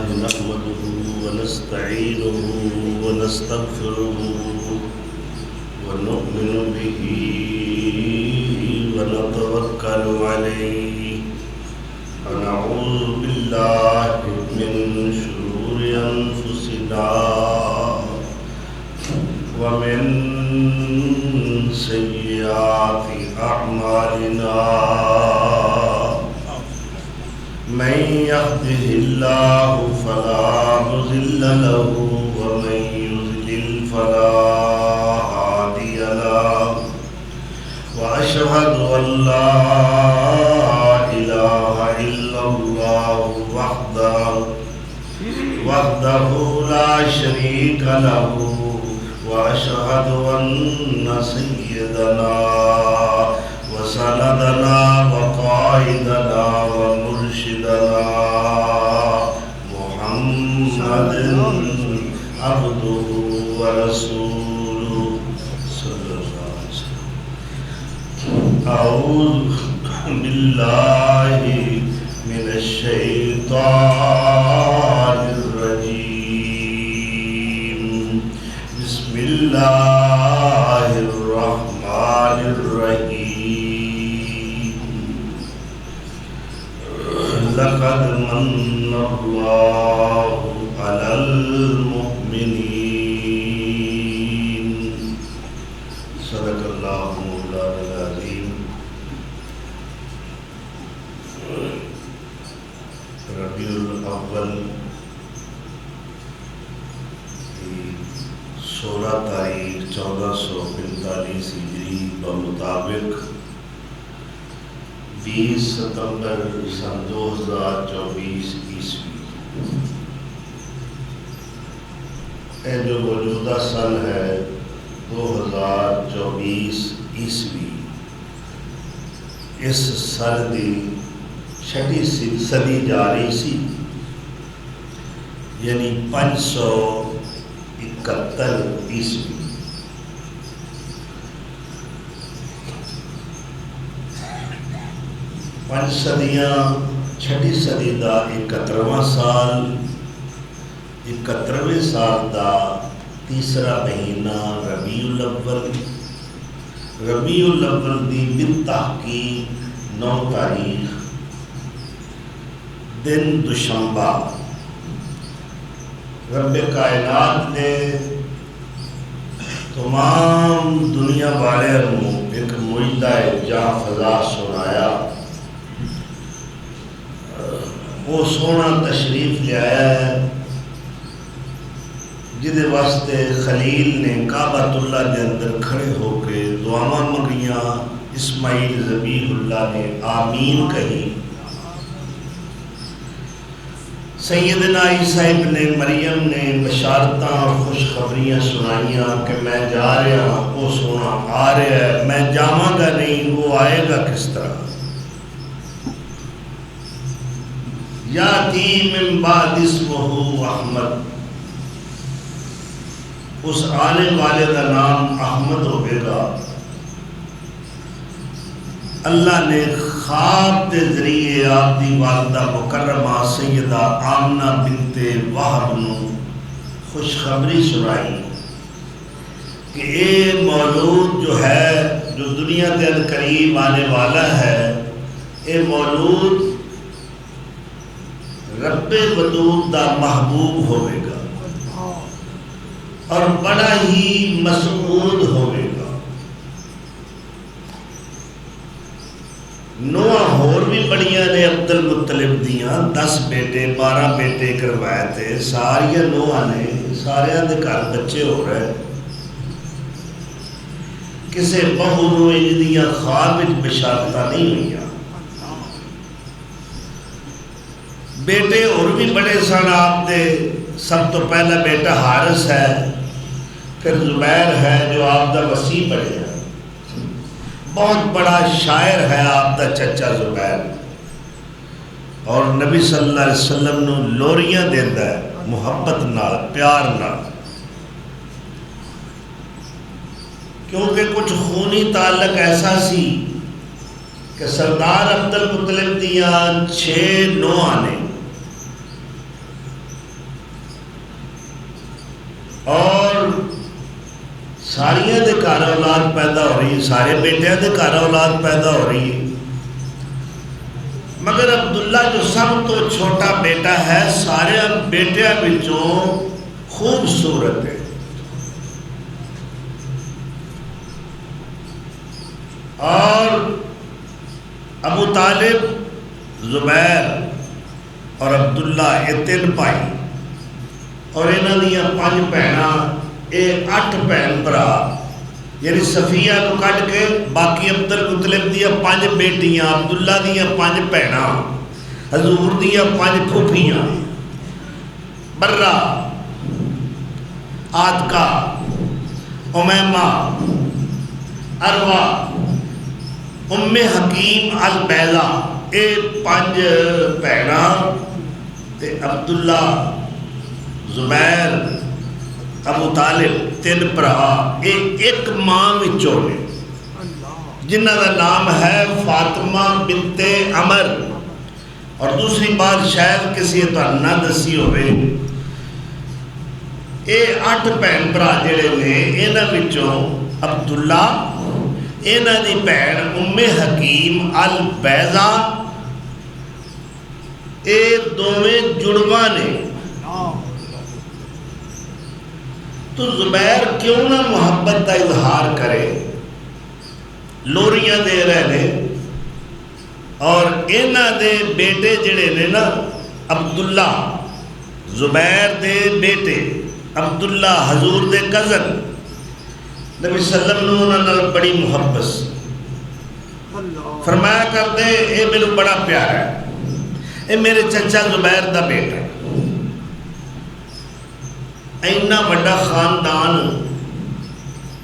نحمده ونستعينه ونستغفره ونؤمن به ونتوكل عليه ونعوذ بالله من شرور أنفسنا ومن سيئات أعمالنا من يهده الله فلا مضل له ومن يضلل فلا هادي له وأشهد أن لا إله إلا الله وحده لا شريك له وأشهد أن سيدنا وسندنا وقائدنا ومرشدنا محمد عبده ورسوله صلى الله عليه وسلم. أعوذ بالله من الشيطان الرجيم. بسم الله الرحمن الرحيم. لقد من الله على المؤمنين. صدق الله مولانا العظيم. ربیع الاول 16 تاریخ 1445 ہجری بمطابق 20 ستمبر سن 2024 عیسوی. یہ جو موجودہ سن ہے 2024 عیسوی، اس سن کی 6 صدی جاری سی، یعنی 571 عیسوی. پانچ صدیاں، 6 صدی دا 71واں سال، 71ویں سال دا تیسرا مہینہ ربیع الاول. ربیع الاول دی بالتحقیق 9 تاریخ دن دوشنبہ رب کائنات نے تمام دنیا والے کو ایک معجزہ جاں فضا سنایا. وہ سونا تشریف لے آیا ہے جدے واسطے خلیل نے کعبۃ اللہ کے اندر کھڑے ہو کے دعاواں منگیاں. اسماعیل ذبیح اللہ نے آمین کہی. سیدنا عیسیٰ ابن مریم نے بشارتاں اور خوشخبریاں سنائیاں کہ میں جا رہا ہوں، وہ سونا آ رہا ہے، میں جاواں گا نہیں، وہ آئے گا کس طرح. یاتی من بعد اسمہ احمد، اس آنے والے کا نام احمد ہوئے گا. اللہ نے خواب کے ذریعے آپ دی والدہ مکرمہ سیدہ آمنہ بنت وہب نو خوشخبری سنائی کہ اے مولود جو ہے، جو دنیا کے قریب آنے والا ہے، اے مولود رب ودود دا محبوب ہوئے گا اور بڑا ہی مسعود ہوئے گا. نوح ہور بھی بڑیاں نے عبد المطلب دیاں 10 بیٹے 12 بیٹے کروائے تھے. ساریا نوح نے سارے دے گھر بچے ہو رہے. کسے بہو نو انج دیاں خواب وچ بشارتاں نہیں ہوئیاں. بیٹے اور بھی بڑے سن آپ دے. سب تو پہلا بیٹا حارث ہے، پھر زبیر ہے جو آپ دا وسیع پڑے ہے. بہت بڑا شاعر ہے آپ دا چچا زبیر، اور نبی صلی اللہ علیہ وسلم نو لوریاں دیندا ہے محبت نال، پیار نال. کیونکہ کچھ خونی تعلق ایسا سی کہ سردار عبد المطلب دیاں 6 نوحاں نے ساریاں دے گھر اولاد پیدا ہو رہی ہے، سارے بیٹیاں دے گھر اولاد پیدا ہو رہی ہے، مگر عبداللہ جو سب تو چھوٹا بیٹا ہے سارے بیٹیاں بچوں خوبصورت ہے۔ اور ابو طالب، زبیر اور عبداللہ یہ 3 بھائی اور انہاں دیاں 5 بہناں، یہ 8 بہن بھرا، یعنی صفیہ کو کٹ کے باقی عبد المطلب دیاں 5 بیٹیاں، عبداللہ دیاں 5 بہناں، حضور دیاں 5 پھوپھیاں، برہ، عاتقہ، امیمہ، عروہ، ام حکیم البیضہ، یہ 5 بہناں تے عبداللہ، زبیر، ابو طالب 3 بھرا، یہ ایک ماں وچوں نے جنہ کا نام ہے فاطمہ بنت عمر۔ اور دوسری بات شاید کسی تو نہ دسی ہوئے، یہ 8 بہن بھرا جڑے نے انہاں وچوں عبداللہ، انہاں دی بہن ام حکیم البیضہ، یہ دوویں جڑواں نے۔ تو زبیر کیوں نہ محبت کا اظہار کرے، لوریاں دے رہے اور انہاں دے بیٹے جڑے نے نا عبداللہ، زبیر دے بیٹے عبداللہ حضور دے کزن، نبی صلی اللہ علیہ وسلم نے انہاں بڑی محبت فرمایا کر دے اے میرے بڑا پیارا ہے، اے میرے چچا زبیر دا بیٹا ہے، اینا بڑا خاندان،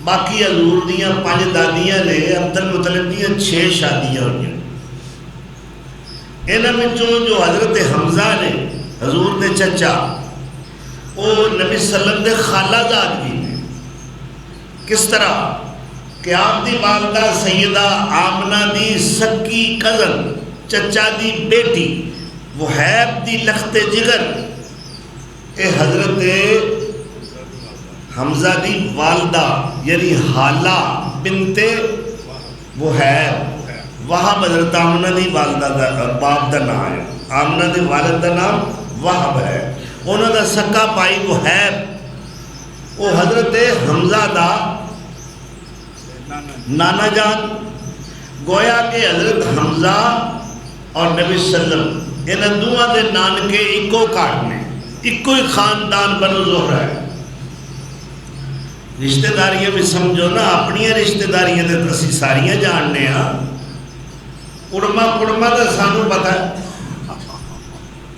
باقی حضور دیاں 5 دادیاں نے، عبد المطلب دیاں 6 شادیاں ہوئی، انہاں میں جو حضرت حمزہ نے حضور دے چچا، وہ نبی صلی اللہ علیہ وسلم دے خالہ زاد بھی نے۔ کس طرح کہ آپ دی والدہ سیدہ آمنہ دی سکی کزن، چچا دی بیٹی وہیب دی لخت جگر، اے حضرت حمزہ دی والدہ یعنی حالہ بنت وہیب، وہب حضرت آمنہ دی والدہ دا باپ دا نام ہے، آمنہ دی والد دا نام وہب ہے، انہوں دا سکا پائی وہیب، وہ حضرت حمزہ دا نانا جان، گویا کہ حضرت حمزہ اور نبی صلی اللہ علیہ وسلم انہاں دوہاں دے نانکے ایکو کاٹنے، ایکو ہی خاندان بنو زہرہ ہے۔ رشتہ داریاں بھی سمجھو نا، اپنی رشتہ داریاں دے اسی ساریاں جاننے ہاں، کڑما دا سانو پتہ ہے،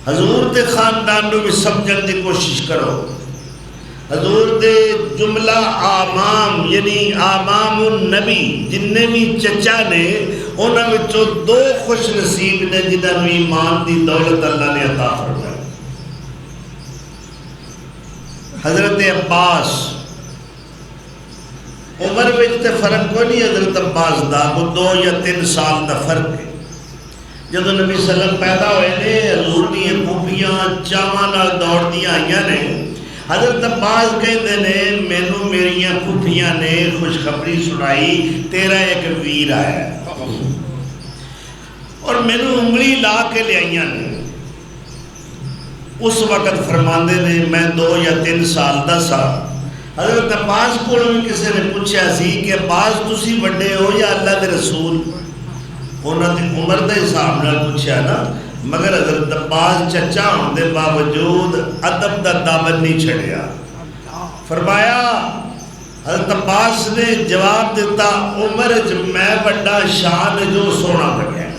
حضور دے خاندان نو بھی سمجھن دی کوشش کرو۔ حضور دے جملہ آمام یعنی آمام النبی جننے بھی چچا نے، انہاں وچوں 2 خوش نصیب نے جنہاں نو ایمان دی دولت اللہ نے عطا فرمائی۔ حضرت عباس، عمر وچ تے فرق کوئی نہیں حضرت عباس دا، وہ 2 یا 3 سال دا فرق ہے۔ جدو نبی صلی اللہ علیہ وسلم پیدا ہوئے نے، حضور دیاں پھوپھیاں چاواں نال دوڑ دیاں آئیاں نے، حضرت عباس کہندے نے مینوں میریاں پھوپھیاں نے خوشخبری سنائی تیرا ایک ویر آیا ہے، اور مینوں انگلی لا کے لے آئیاں نے۔ اس وقت فرماندے نے میں 2 یا 3 سال دا سا۔ حضرت عباس کو بھی کسی نے پوچھا سی کہ عباس تسی بڑے ہو یا اللہ دے رسول؟ انہوں نے عمر دے حساب نہ پوچھا نا، مگر حضرت عباس چچا ہوندے باوجود ادب دا دامن نہیں چھڑیا۔ فرمایا حضرت عباس نے جواب دیتا عمر میں بڑا شان جو سونا بنیا۔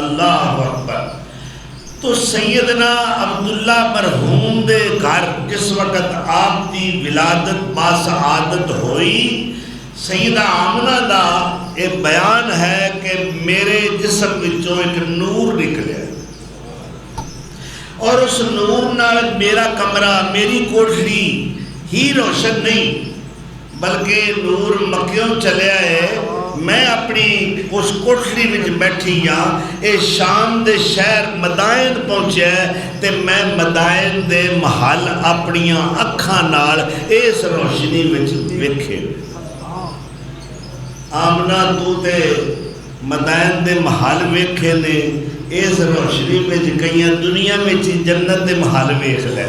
اللہ اکبر۔ تو سیدنا عبداللہ مرحوم دے گھر جس وقت آپ دی ولادت باسعادت ہوئی، سیدہ آمنہ دا ایک بیان ہے کہ میرے جسم وچوں ایک نور نکلے اور اس نور نال میرا کمرہ میری کوٹھڑی ہی روشن نہیں بلکہ نور مکیوں چلے آئے، میں اپنی اس کوٹھڑی وچ بیٹھی ہاں اے شام دے شہر مدائن پہنچیا ہے تے میں مدائن دے محل اپنیاں اکھاں نال اس روشنی وچ ویکھے آمنہ تو تے مدائن دے محل ویکھے نے اس روشنی وچ کئیاں دنیا وچ جنت دے محل ویکھ لے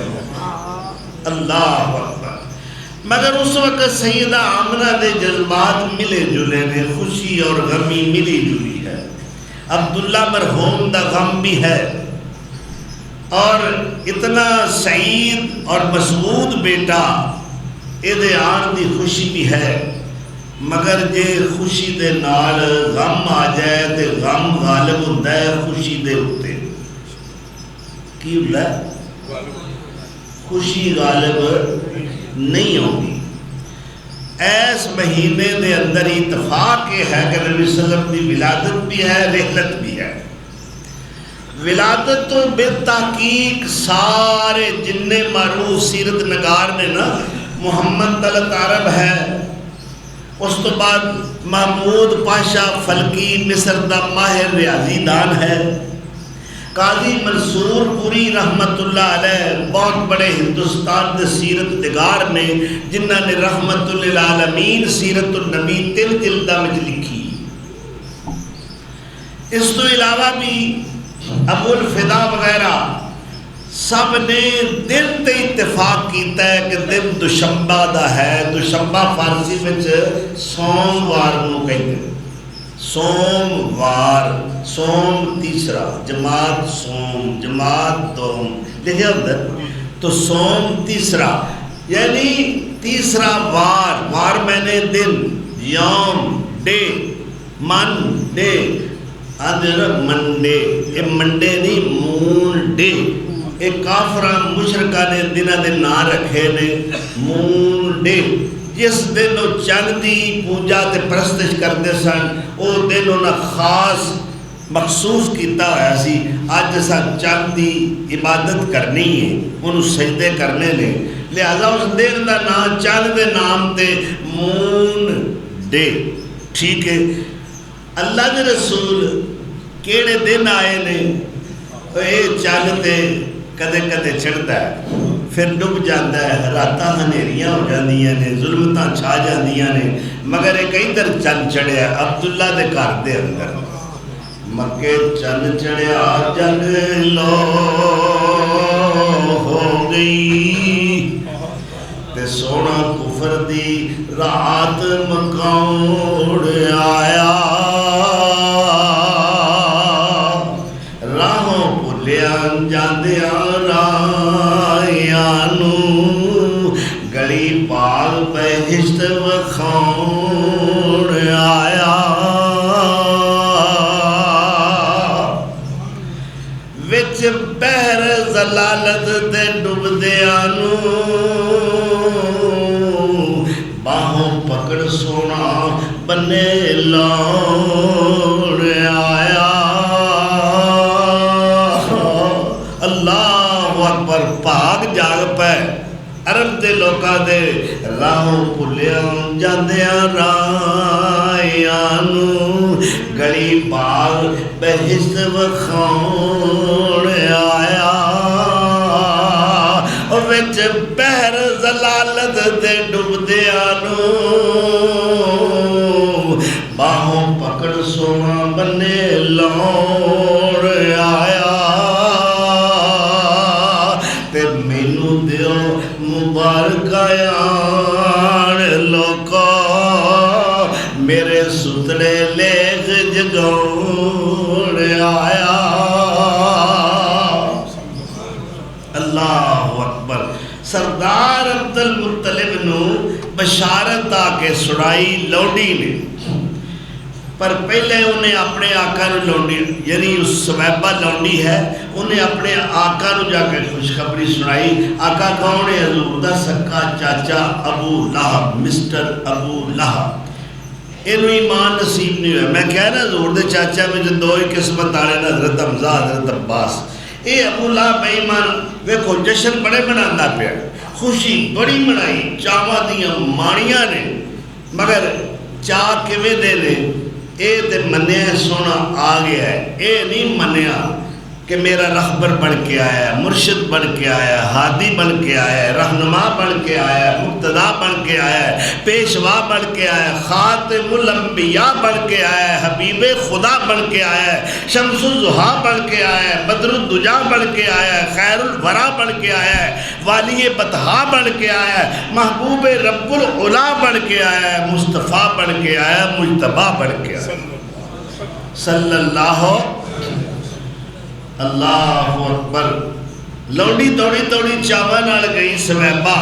اللہ اکبر مگر اس وقت سیدہ آمنہ دے جذبات ملے جلے نے خوشی اور غمی ملی جلی ہے عبداللہ مرحوم دا غم بھی ہے اور اتنا سعید اور مسعود بیٹا ایدے آن دی خوشی بھی ہے مگر جے خوشی دے نال غم آ جائے تے غم غالب ہوتا ہے خوشی دے ہوتے کی ہوتا ہے خوشی غالب نہیں ہوگی ایس مہینے دے اندر اتفاق یہ ہے کہ نبی صلی اللہ علیہ وسلم کی ولادت بھی ہے رحلت بھی ہے ولادت تو بے تحقیق سارے جننے معروف سیرت نگار نے نا محمد طلعت عرب ہے اس تو بعد محمود پاشا فلکی مصر دا ماہر ریاضی دان ہے قاضی منصور پوری رحمت اللہ علیہ بہت بڑے ہندوستان دے سیرت نگار نے جنہ نے رحمت للعالمین سیرت النبی 3 جلداں وچ لکھی اس تو علاوہ بھی ابو الفدا وغیرہ سب نے دن تے اتفاق کیتا ہے کہ دن دوشنبہ دا ہے دوشنبہ فارسی وچ سوموار نو کہتے ہیں سوموار سوم تیسرا جماعت سوم جماعت دوم لکھے اندر تو سوم تیسرا یعنی تیسرا وار میں نے دن یوم ڈے من ڈے آدھر منڈے یہ منڈے نہیں مون ڈے ایک کافرہ مشرکہ نے دنہ دے نا رکھے نے مون ڈے جس دن وہ چند دی پوجا تے پرستش کرتے سن وہ دن انہاں خاص مخصوص کیتا ہوا سی آج جیسا چند دی عبادت کرنی ہے انہوں سجدے کرنے لے لہذا اس دن دا نام چند دے نام تے مون ڈے ٹھیک ہے اللہ دے رسول کیڑے دن آئے نے اے چند تے کدے کدے چڑھتا ہے پھر ڈب جاتا ہے راتاں ہنیریاں ہو جاندیاں نے ظلمتاں چھا جاندیاں نے مگر ایک ادھر چند چڑھیا عبداللہ دے گھر دے اندر مکے چند چڑھیا جگ لو ہو گئی تے سونا کفر دی رات مکوڑ آیا راہوں بھولیاں جاندیاں گلی پال بہشت وکھاؤن آیا وچ بحر ضلالت تے ڈبدیاں نو باہوں پکڑ سونا بنے لاؤن آیا اللہ اکبر پاک جاگ پہ عرب دے لوکاں دے راہوں پھلیاں جاندیاں رائیاں نو گلی باغ بہشت وکھاؤن آیا وچ بحر ضلالت دے ڈبدیاں نو باہوں پکڑ سونا بنے لاؤن آیا تے مینوں دیو مبارک آیان لوکا میرے سترے لیخ جگون آیا اللہ اکبر سردار عبدالمطلب نو بشارت آکے سڑائی لوڈی نے پر پہلے انہیں اپنے آقا نو لونڈی یعنی اس سویبہ لونڈی ہے انہیں اپنے آقا نو جا کے خوشخبری سنائی آقا کون ہے حضور دا سکا چاچا ابو لہب مسٹر ابو لہب انہوں ایمان نصیب نہیں ہوئے میں کہہ رہا حضور دے چاچا میں جو دو ہی قسمت آنے نا حضرت حمزہ حضرت عباس اے ابو لہب ایمان ویکھو جشن بڑے بنانا پیا خوشی بڑی منائی چاوا دیاں مانیاں نے مگر چاہ کیویں دے نے اے تے منیا سونا آ گیا ہے، اے نہیں منیا کہ میرا رہبر بن کے آیا ہے، مرشد بن کے آیا ہے، ہادی بن کے آیا ہے، رہنما بن کے آیا ہے، مقتدا بن کے آیا ہے، پیشوا بن کے آیا ہے، خاتم الانبیاء بن کے آیا ہے، حبیب خدا بن کے آیا ہے، شمس الضحیٰ بن کے آیا ہے، بدر الدجا بن کے آیا ہے، خیر الورا بن کے آیا ہے، والی بطحا بن کے آیا ہے، محبوب رب العلا بن کے آیا ہے، مصطفیٰ بن کے آیا ہے، مجتبیٰ بن کے آیا ہے، صلی اللہ اکبر۔ لوڑی توڑی توڑی چاوا نال گئی سویبا،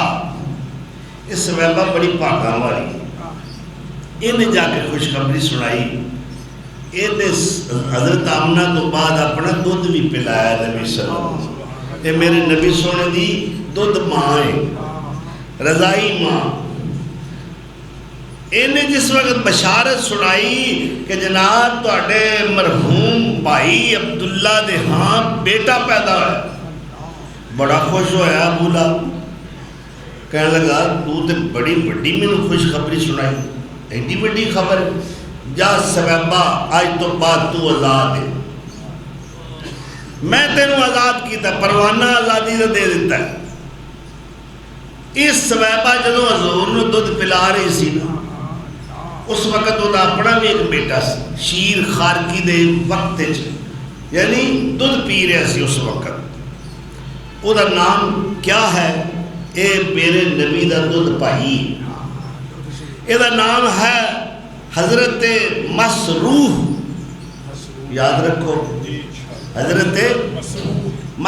یہ سویبا بڑی پاگاں والی، انہیں جا کے خوشخبری سنائی، حضرت آمنہ تو بعد اپنا دودھ بھی پلایا نبی صلی اللہ علیہ وسلم، یہ میرے نبی سونے دی دودھ ماں ہے، رضائی ماں۔ انہیں جس وقت بشارت سنائی کہ جناب تواڈے مرحوم بھائی عبداللہ دے ہاں بیٹا پیدا ہے، بڑا خوش ہویا ابو لہب، کہنے لگا تو تے بڑی بڑی میں نے خوشخبری سنائی، ایڈی بڑی خبر، جا سویبا آج تو بعد تو آزاد ہے، میں تینوں آزاد کیتا، پروانہ آزادی سے دے دیتا ہے۔ اس سویبا جدو حضور نے دودھ پلا رہی سی نا، اس وقت وہ اپنا بھی ایک بیٹا سی، شیر خارکی دے وقت یعنی دودھ پی رہا سی اس وقت، وہ نام کیا ہے؟ اے میرے نبی دا دودھ پائی، یہ نام ہے حضرت مسروح، یاد رکھو حضرت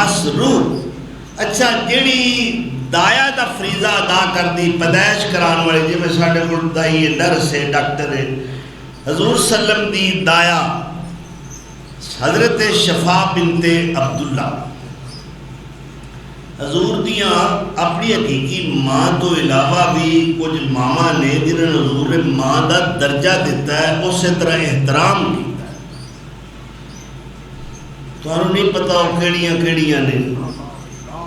مسروح۔ اچھا جیڑی دایا دا فریضہ ادا کر دی پیدائش کران والے، جی میں ساڑھے ملک دائی نرس ہے، ڈاکٹر ہے، حضور سلم دی دایا حضرت شفا بنت عبداللہ، حضور دیاں اپنی حقیقی ماں تو علاوہ بھی کچھ ماما نے جنہوں نے حضور نے ماں دا درجہ دیتا ہے، اسی طرح احترام کیتا ہے۔ تو انہوں نہیں پتا ہو کیڑیاں کیڑیاں نے،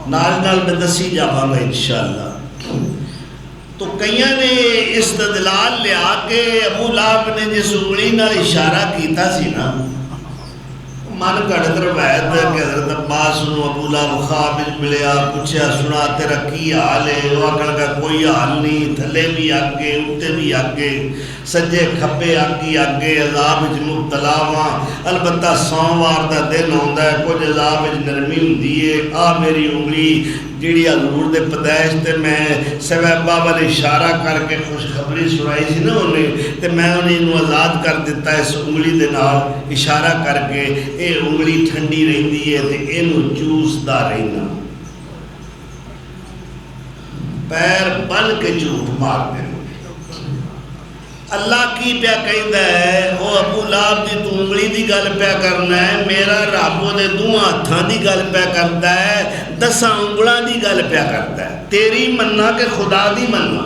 نال میں دسی جاواں گا انشاءاللہ۔ تو کئیاں نے استدلال لیا کہ ابو لہب نے جس انگلی نال اشارہ کیتا سی نا، من گھڑت روایت ہے کہ حضرت عباس نو ابو لہب خواب وچ ملیا، پوچھیا سنا تیرا کی حال ہے؟ وہ آکھن لگا کوئی حال نہیں، تھلے بھی آگے اوتے بھی آگے، سجے کھبے آگے آگے، عذاب وچ مبتلا واں، البتہ سوموار دا دن ہوندا ہے، کچھ عذاب وچ نرمی ہوندی ہے، آ میری انگلی جیڑی حضور دے پیدائش تے میں سویبا والے اشارہ کر کے خوشخبری سنائی سی نا انہیں، تے میں انہیں انہوں آزاد کر دیتا ہے اس انگلی دے نال اشارہ کر کے، اے انگلی ٹھنڈی رہندی ہے تے انہوں چوس دا رہنا، پیر بن کے جھوٹ مار دے۔ اللہ کی پیا کہندا ہے او ابو لہب دی تو انگلی دی گل پیا کرنا ہے، میرا رب دے دوہاں ہتھاں دی گل پیا کردا ہے، 10 انگلاں دی گل پیا کردا ہے، تیری مننا کہ خدا دی مننا،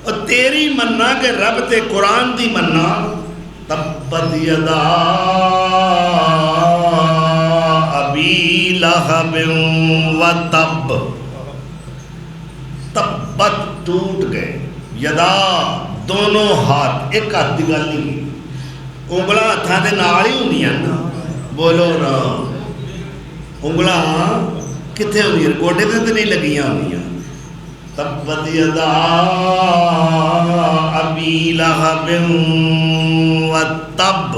اور تیری مننا کہ رب تے قرآن دی مننا۔ تبت یدا ابی لہب و تب، تبت ٹوٹ گئے، یدا دونوں ہاتھ، ایک ہاتھ دی گل نہیں، انگلاں ہتھاں دے نال ہی ہوندیاں نا، بولو نا، انگلاں کتھے ہوندیاں؟ گوڈے تے تے نہیں لگیاں ہوندیاں۔ تبت یدا ابی لہب و تب،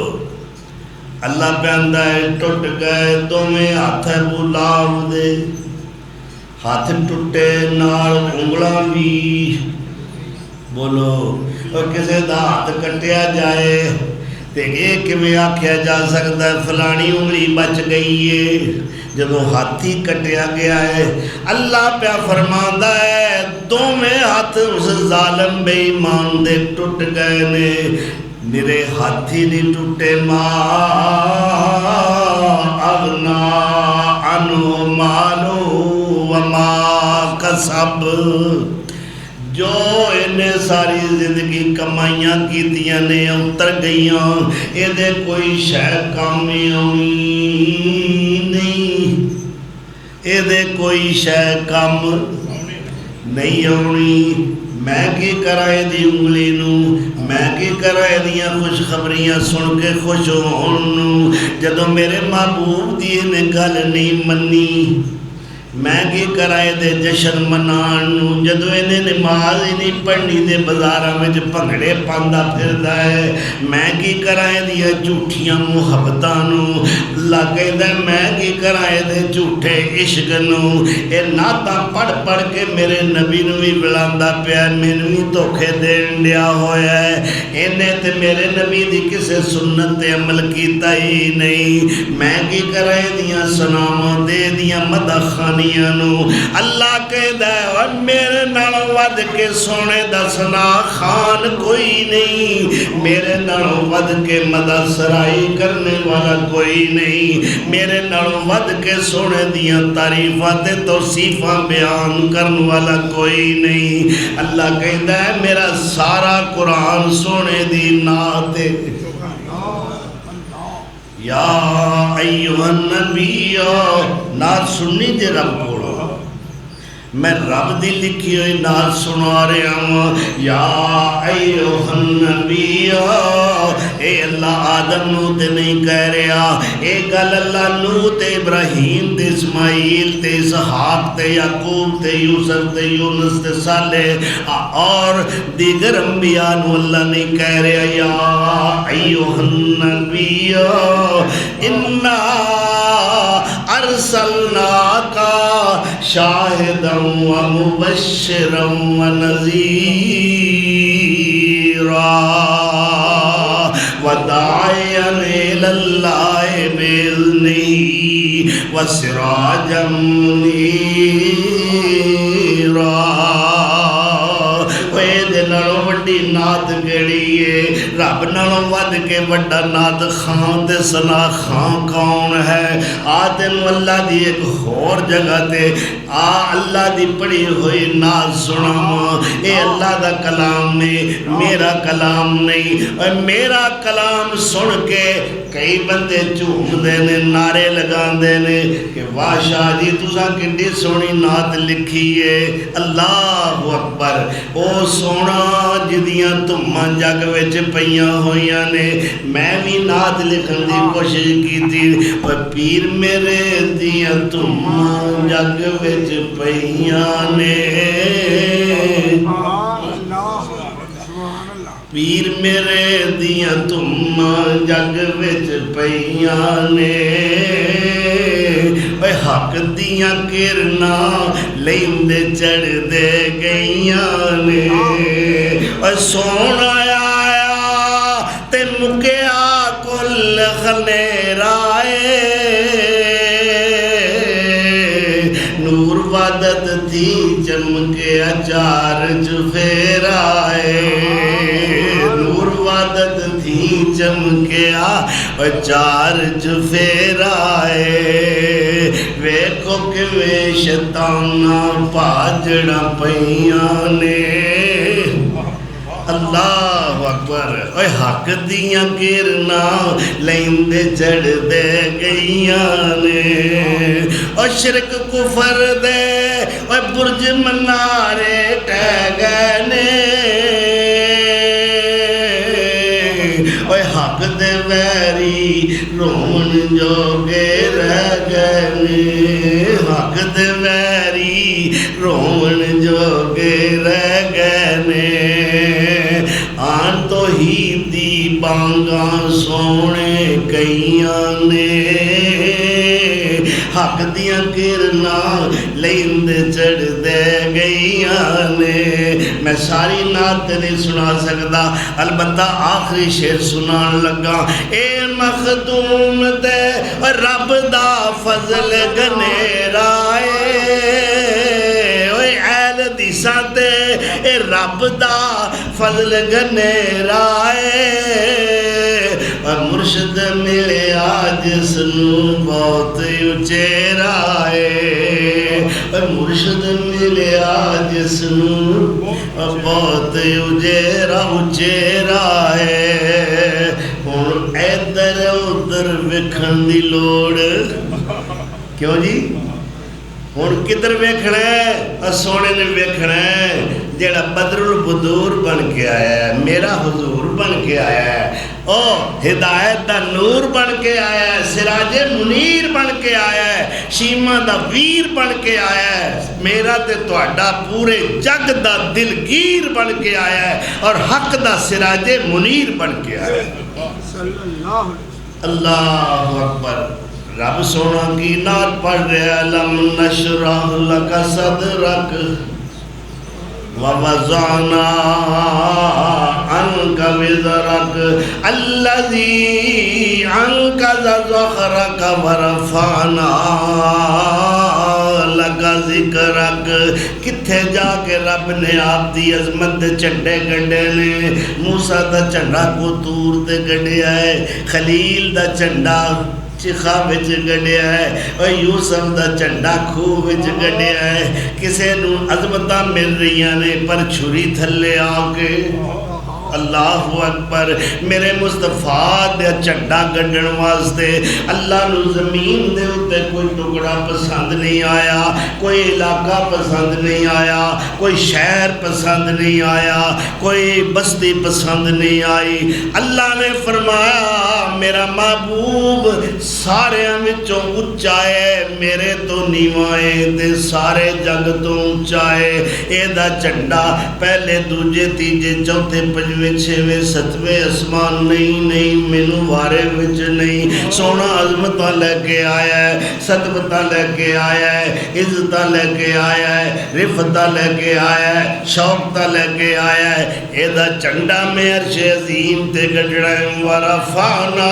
اللہ پہ آندا ہے ٹوٹ گئے دوویں ہاتھ ابو لہب دے، ہاتھ ٹوٹے نال انگلاں بھی، بولو، اور کسے دا ہاتھ کٹیا جائے تے ایک میں آکھیا جا سکتا ہے فلانی انگلی بچ گئی ہے، جب ہاتھی کٹیا گیا ہے۔ اللہ پہ فرماندا ہے دوویں ہاتھ اس ظالم بے ایمان دے ٹوٹ گئے نے، میرے ہاتھی نہیں ٹوٹے، ما اغنا عنہ مالو وما کسب، جو انہیں ساری زندگی کمائیاں کیتیاں نے اتر گئیاں، اے دے کوئی شے کام آنی نہیں، اے دے کوئی شے کام نہیں آنی۔ میں کی کرائے دی انگلی نو میں کی کرائے دیاں خوش خبریاں سن کے خوش ہون جدو میرے محبوب دی نے گل نہیں منی میں کی کرائے دے جشن منان جدو انہیں نماز ہی نہیں پڑھنی دے بزارہ میں جو پنگڑے پاندہ پھردا ہے میں کی کرائے دیا جھوٹیاں محبتانو اللہ کہتا ہے میں کی کرائے دے جھوٹے عشقنو اے ناتا پڑھ پڑھ کے میرے نبی نوی بلاندہ پیا منوی دھوکے دین دیا ہویا ہے انہیں تے میرے نبی دی کسے سنت عمل کیتا ہی نہیں میں کی کرائے دیا سناموں دے دیا مدخانی اللہ کہتا ہے اور میرے نالوں ود کے سونے دا ثنا خان کوئی نہیں میرے نالوں ود کے مدد سرائی کرنے والا کوئی نہیں میرے نالوں ود کے سونے دیاں تعریفات توصیفاں بیان کرنے والا کوئی نہیں اللہ کہتا ہے میرا سارا قرآن سونے دی نعت یا ایوہ النبی نعت سننی دے رب پڑھو میں رب دی لکھی ہوئی نعت سنا رہا ہوں یا ایوہ النبی اے اللہ آدم نو تے نہیں کہہ رہا اے گل اللہ نو تے ابراہیم تے اسماعیل تے اسحاق تے یعقوب تے یوسف تے یونس تے صالح اور دیگر انبیاء نو اللہ نہیں کہہ رہا یا ایوہ النبی انا ارسلناکا شاہدا و مبشرا و نذیرا و داعیا الی اللہ باذنہ و سراجا منیرا نالوں وڈی نعت کیڑی ہے رب نالوں ود کے وڈا نعت خان تے ثنا خان کون ہے آدم اللہ دی ایک اور جگہ تے اللہ دی پڑھی ہوئی نعت سناواں اے اللہ دا کلام نے میرا کلام نہیں اور میرا کلام سن کے کئی بندے جھوم دے نے نعرے لگان دے نے کہ واہ شاہ جی تساں کڈی سونی نعت لکھی ہے اللہ اکبر او سونا جدیاں تماں جگ وچ پیاں ہویاں نے میں بھی نعت لکھن دی کوشش کیتی پر پیر میرے دیاں تماں جگ وچ پیاں نے پیر میرے دیاں تماں جگ وچ پیاں نے اے حق دیاں کرنا لیندے چڑھ دے گئیاں نے اے سونا آیا تے مکیا کل خلیرائے نور وعدت تھی چمکے اچار چفیرائے نور وعدت تھی چمکیا اچار چفیرائے ویکھو کہ وے شیطانہ پاجڑا پیاں نے اللہ اکبر اے حق دیاں کرنا لیندے چڑھ دے گئیاں نے اور شرک کفر دے اور برج منارے ٹہ گئے نے اور حق دے ویری رون جوگے رہ گئے نے حق دے ویری رون جوگے رہ گئے نے آن تو ہی دی بانگاں سونے کئیاں نے حق دیاں کرنا لیندے چڑھ دے گئیاں نے میں ساری نعت نہیں سنا سکتا البتہ آخری شعر سنان لگا اے مخدوم دے رب دا فضل گنیرائے دیساں تے اے رب دا فضل گنیرائے اور مرشد ملیا جس نو بہت اچیرائے اور مرشد ملیا جس نو بہت اچیرائے ہن ادھر ادھر ویکھن دی لوڑ کیوں جی ہن کدھر ویکھنا ہے سونے نے ویکھنا ہے جڑا بدر البدور بن کے آیا ہے، میرا حضور بن کے آیا ہے، او ہدایت دا نور بن کے آیا ہے، سراج منیر بن کے آیا ہے، شیما دا ویر بن کے آیا ہے، میرا تے تہاڈا پورے جگ دا دلگیر بن کے آیا ہے، اور حق دا سراج منیر بن کے آیا ہے۔ اللہ اکبر۔ رب سونا کی نعت پڑھ رہے لم نشرح لک صدرک ووضعنا عنك وزرك الذي أنقض ظهرك ورفعنا لك ذكرك۔ کتھے جا کے رب نے آپ دی عظمت دے چنڈے گنڈے نے، موسیٰ دا چنڈا کو تور تے گنڈیا ہے، خلیل دا چنڈا چخا وچ گڈیا ہے، اور یوسف دا چنڈا کھو وچ گڈیا ہے۔ کسے نو عظمتاں مل رہیاں نے پر چھری تھلے آ کے۔ اللہ اکبر۔ میرے مصطفیٰ دے چنڈا گڈن واسطے اللہ نو زمین دے اتے کوئی ٹکڑا پسند نہیں آیا، کوئی علاقہ پسند نہیں آیا، کوئی شہر پسند نہیں آیا، کوئی بستی پسند نہیں آئی۔ اللہ نے فرمایا میرا محبوب سارے وچوں اونچا ہے، میرے تو نیواں ہے تے سارے جگ تو اونچا ہے۔ اے دا چنڈا پہلے دوجے تیجے چوتھے پنجویں چھویں ستویں اسمان نہیں مینو وارے وچ نہیں۔ سونا عظمتاں لے کے آیا ہے، صدقتاں لے کے آیا ہے، عزتاں لے کے آیا ہے، رفتاں لے کے آیا ہے، شوقتاں لے کے آیا ہے۔ اے دا چنڈا میں عرش عظیم تے گڈڑا ہے، ورفعنا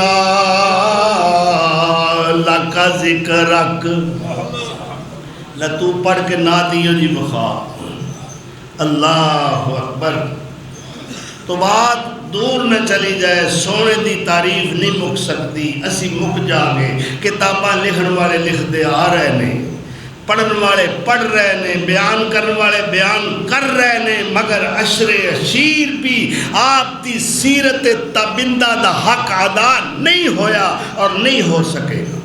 لک ذکرک۔ لتو پڑھ کے نہ دیو جی بخا۔ اللہ اکبر۔ تو بات دور نہ چلی جائے، سونے دی تعریف نہیں مک سکتی، اسی مک جاگے۔ کتاباں لکھن والے لکھ دے آ رہے نے، پڑھن والے پڑھ رہے نے، بیان کرن والے بیان کر رہے نے، مگر عشر عشیر بھی آپ دی سیرت تابندہ دا حق ادا نہیں ہویا اور نہیں ہو سکے گا۔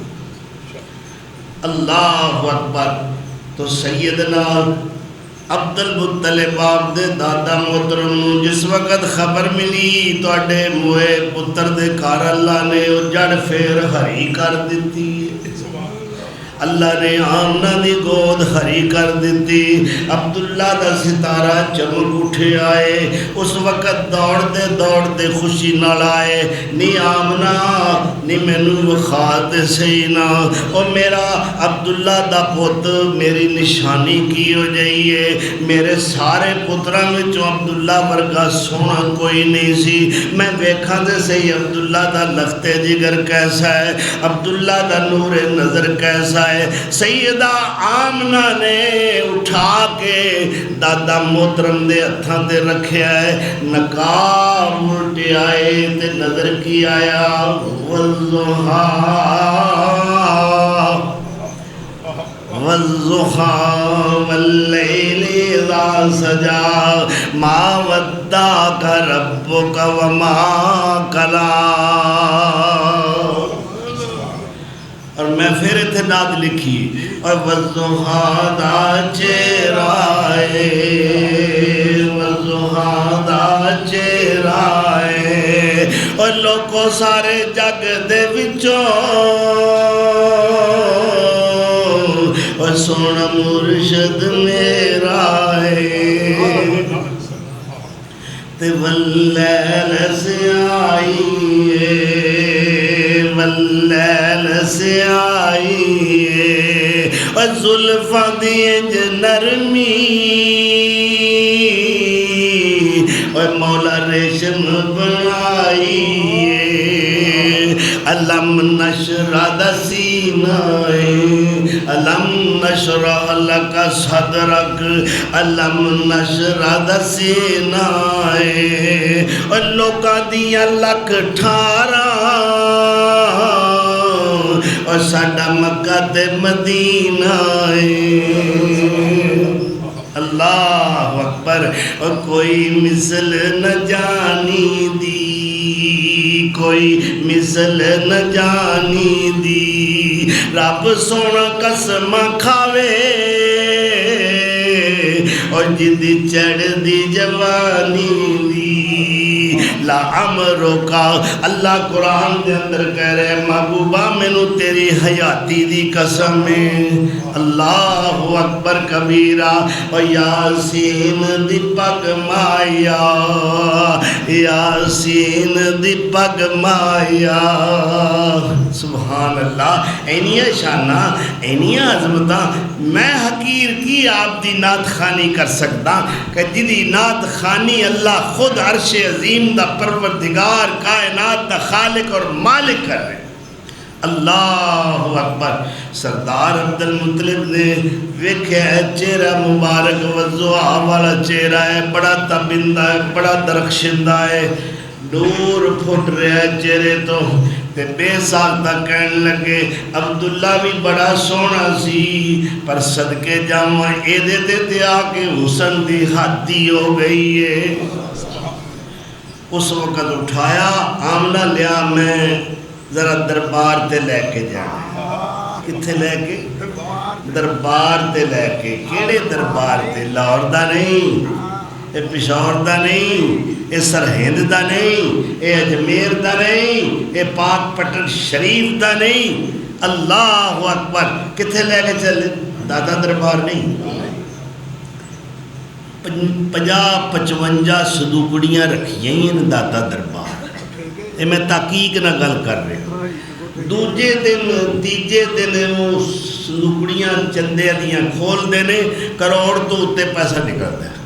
اللہ اکبر۔ تو سیدنا عبد المطلب آپ دے دادا محترم نو جس وقت خبر ملی تو اڈے موئے پتر دے کار اللہ نے جڑ پھیر ہری کر دیتی، اللہ نے آمنہ دی گود ہری کر دیتی۔ عبداللہ دا ستارہ چمک اٹھے آئے، اس وقت دوڑ دے خوشی نال آئے، نی آمنہ نی مینو وخات سینا، او میرا عبداللہ دا پوت میری نشانی کی ہو جائیے۔ میرے سارے پتراں وچوں عبداللہ ورگا سونا کوئی نہیں سی، میں ویکھاں دے سی عبداللہ دا لخت جگر کیسا ہے، عبداللہ دا نور نظر کیسا ہے۔ سیدہ آمنہ نے اٹھا کے دادا محترم دے ہتھاں تے رکھیا ہے، نقاب الٹے آئے تے نظر کی آیا، والضحا واللیل اذا سجا ما ودعک ربک وما قلی۔ اور میں پھر اتھے ناد لکھی، اور والضحا دا چہرائے، والضحا دا چہرائے، اور لوگوں سارے جگ دے وچوں اور سونا مرشد میرا ہے، تے واللیل سے آئیے، واللیل سے آئیے، اور زلفاں دی انج نرمی، اور مولا ریشم بنائیے، علم نشرح دا سینہ، علم نشرح لک صدرک، علم نشرح دا سینہ، اور لوکاں دیاں لک ٹھاراں، اور ساڈا مکہ تے مدینہ۔ اللہ اکبر۔ اور کوئی مثل نہ جانی دی، کوئی مثل نہ جانی دی، رب سونا قسم کھاوے، اور جدی چڑھ دی جوانی دی لا امرو کا اللہ قرآن دے اندر کہہ رہے محبوبہ مینوں تیری حیاتی دی قسم ہے اللہ اکبر کبیرہ و یاسین دی پگ مایا یاسین دی پگ مایا سبحان اللہ اینیاں شانہ اینیاں عظمتاں میں حقیر کی آپ دی نعت خانی کر سکتا کہ جدی نعت خانی اللہ خود عرش عظیم دا پروردگار کائنات دا خالق اور مالک کر رہے اللہ اکبر سردار عبدالمطلب نے ویکھے چہرہ مبارک وضوعہ والا چہرہ ہے بڑا تابندہ ہے بڑا درخشندہ ہے نور پھٹ رہا ہے چہرے تو تے بے ساختہ کہنے لگے عبداللہ بھی بڑا سونا سی پر صدقے جامع ایدے تے آکے حسن دی حدی ہو گئی ہے اس وقت اٹھایا آمنہ لیا میں ذرا دربار تے لے کے جانا کتھے لے کے دربار تے لے کے کیڑے دربار تے لاہور دا نہیں اے پشاور دا نہیں اے سرہند دا نہیں اے اجمیر دا نہیں اے پاک پٹن شریف دا نہیں اللہ اکبر کتھے لے کے چلے دادا دربار نہیں 50-55 صدوقڑیاں رکھیاں ہیں دادا دربار اے میں تحقیق نہ گل کر رہے ہوں دوجے دن تیجے دن وہ صدوقڑیاں چندے دیاں کھول دینے کروڑ تو اتے پیسہ نکلتا ہے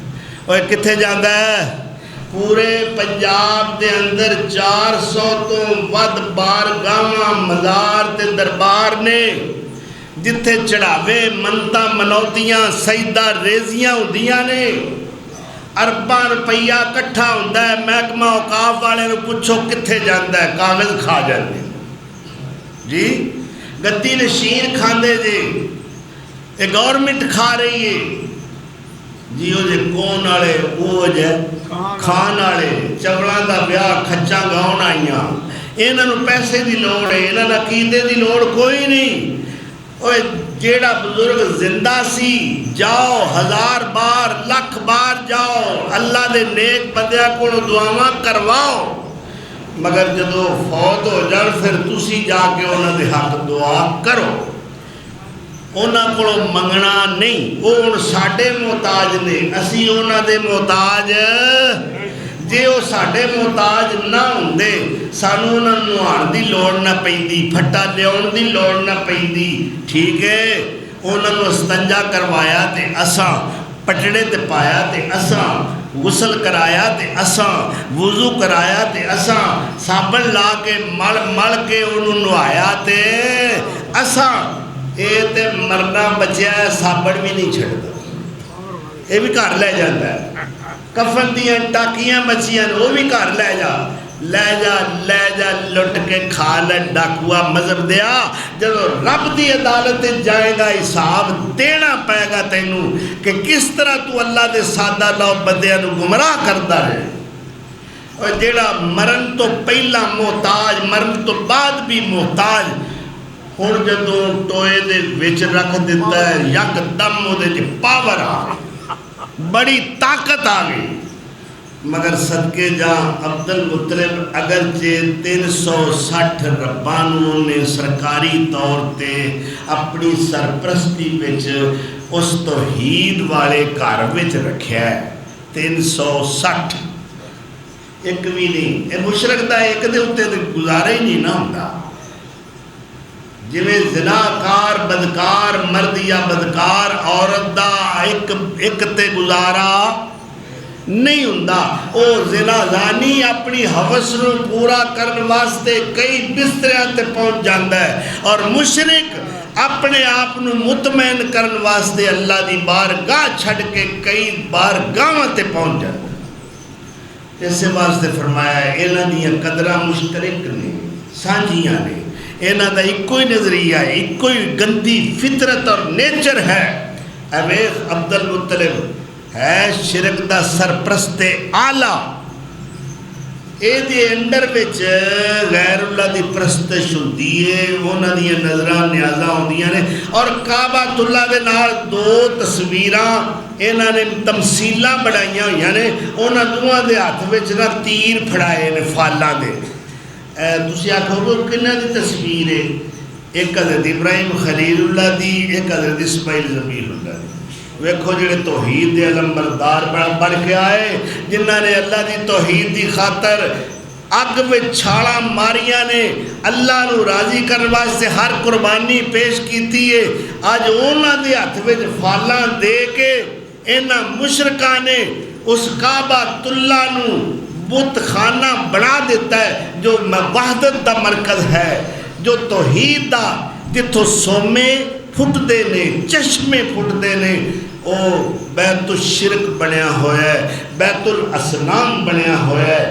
اور کتھے جاندہ ہے پورے پنجاب دے اندر 400 تو ود بارگاہاں مزار تے دربار نے جتھے چڑھاوے منتا منوتیاں سجدہ ریزیاں ہوندیاں نے ارباں روپیہ کٹھا ہوندہ ہے محکمہ اوقاف والے نے پوچھو کتھے جاندہ ہے کاغذ کھا جاندے جی گدی نشین کھاندے جی یہ گورنمنٹ کھا رہی ہے جی وہ جے کون آلے وہ جے کھان آلے چوڑاں دا بیاہ کھچاں گاؤن آئیاں انہوں پیسے دی لوڑ ہے انہوں عقیدے دی لوڑ کوئی نہیں جیڑا بزرگ زندہ سی جاؤ 1000 بار لکھ بار جاؤ اللہ دے نیک بندیاں کو دعاواں کرواؤ مگر جدو فوت ہو جان پھر تسی جا کے انہوں دے حق دعا کرو انہوں کو منگنا نہیں وہ ان ساڑھے محتاج نے اسی انہوں دے محتاج جے وہ ساڑھے محتاج نہ ہوندے سانو انہوں نوان دی لوڑ نہ پہندی پھٹا لیون دی لوڑ نہ پہندی ٹھیک ہے انہوں استنجا کروایا تے اساں پٹڑے تے پایا تے اساں غسل کرایا تے اساں وضو کرایا تے اساں صابن لا کے مل کے انہوں نوایا تے اساں اے تے مرنا بچیا ہے صابن بھی نہیں چھڑتا اے بھی گھر لے جاتا ہے کفن دیاں ٹاکیاں بچیاں وہ بھی گھر لے جا لٹ کے کھا لے ڈاکوا مذہب دیا جب رب دی عدالت جائے گا حساب دینا پائے گا تینوں کہ کس طرح تو اللہ دے سادہ لو بندیاں نو گمراہ کرتا رہے اور جیڑا مرن تو پہلا محتاج مرن تو بعد بھی محتاج ہون جدوں ٹوئے دے وچ رکھ دیتا ہے یک دم ہو دے جی پاور آ بڑی طاقت آ گئی مگر صدقے جہاں عبدالمطلب اگرچہ 360 ربانوں نے سرکاری طور تے اپنی سرپرستی وچ اس توحید والے گھر وچ رکھیا ہے 360 ایک بھی نہیں اے مشرک دا ایک دے ہوتے گزارے ہی نہیں نہ ہوتا جویں زناکار بدکار مرد یا بدکار عورت دا ایک تے گزارا نہیں ہوندہ او زنازانی اپنی حوث نو پورا کرن واسطے کئی بستریاں تے پہنچ جاندہ ہے اور مشرک اپنے آپ نو مطمئن کرن واسطے اللہ دی بارگاہ چھڑ کے کئی بارگاہاں تے پہنچ جاندہ ہے اس واسطے فرمایا ہے انہاں دیاں قدرہ مشترک نے سانجیاں نے انہاں دا ایک کوئی نظریہ ہے ایک کوئی گندی فطرت اور نیچر ہے اویخ عبدالمطلب ہے شرک دا سرپرست آلہ یہ دے انڈر وچ غیر اللہ دی پرستش ہوندی ہے، انہاں دی نظراں نیازاں ہوندیاں نے، اور کعبۃ اللہ دے نال دو تصویراں انہاں نے تمثیلاں بنائیاں ہوئیاں نے، انہاں دوواں دے ہاتھ وچ نہ تیر پھڑائے نے فالاں دے۔ تسی آکھو گے کنہاں دی تصویر ہے؟ ایک حضرت ابراہیم خلیل اللہ دی، ایک حضرت اسماعیل ذبیح اللہ دی۔ ویکھو جڑے توحید دے علم بردار بڑھ کے آئے، جنہاں نے اللہ دی توحید دی خاطر اگ وچ چھاڑا ماریاں نے، اللہ نو راضی کرنے واسطے ہر قربانی پیش کیتی ہے، آج انہاں دے ہاتھ وچ فالاں دے کے انہاں مشرکاں نے اس کعبۃ اللہ نو بت خانہ بنا دیتا ہے، جو وحدت دا مرکز ہے، جو توحید دا، جتھوں سومے پھٹتے نے، چشمے پھٹتے نے، او بیت الشرک بنیا ہوا ہے، بیت الاسنام بنیا ہوا ہے۔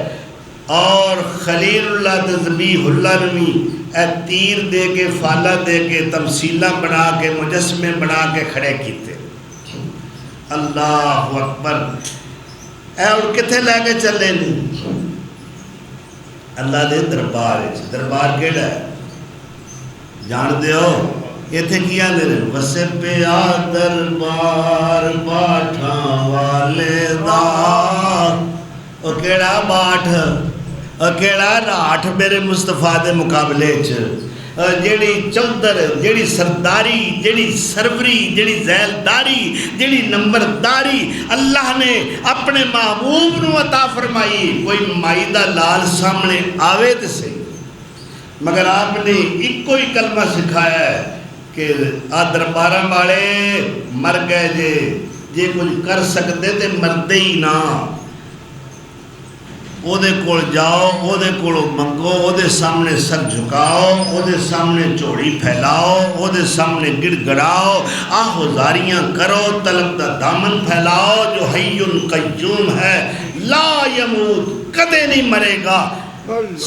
اور خلیل اللہ تے ذبیح اللہ نے بھی اے تیر دے کے، فالا دے کے، تمثیلاں بنا کے، مجسمے بنا کے کھڑے کیتے۔ اللہ اکبر۔ اے اور کتھے لے کے چلے نہیں؟ اللہ دے دربار ہے۔ دربار کیڑا ہے جان دے ہو؟ ایتھے کیا دے رہے؟ وسے پیا دربار باٹھاں والے دا، او کیڑا باٹھ، او کیڑا راٹھ میرے مصطفیٰ دے مقابلے چ، جیڑی چودر، جیڑی سرداری، جیڑی سروری، جیڑی ذیلداری، جیڑی نمبرداری اللہ نے اپنے محبوب نو عطا فرمائی۔ کوئی مائی دا لال سامنے آوے تے صحیح، مگر آپ نے ایک کوئی کلمہ سکھایا ہے کہ آ درباراں والے مر گئے جے کچھ کر سکتے تے مردے ہی نہ، او دے کول جاؤ، او دے کولو منگو، او دے سامنے سر جھکاؤ، او دے سامنے چوڑی پھیلاؤ، او دے سامنے گڑ گڑاؤ، آہوزاریاں کرو، طلب دا دامن پھیلاؤ، جو حی قیوم ہے، لا یموت، کدے نہیں مرے گا۔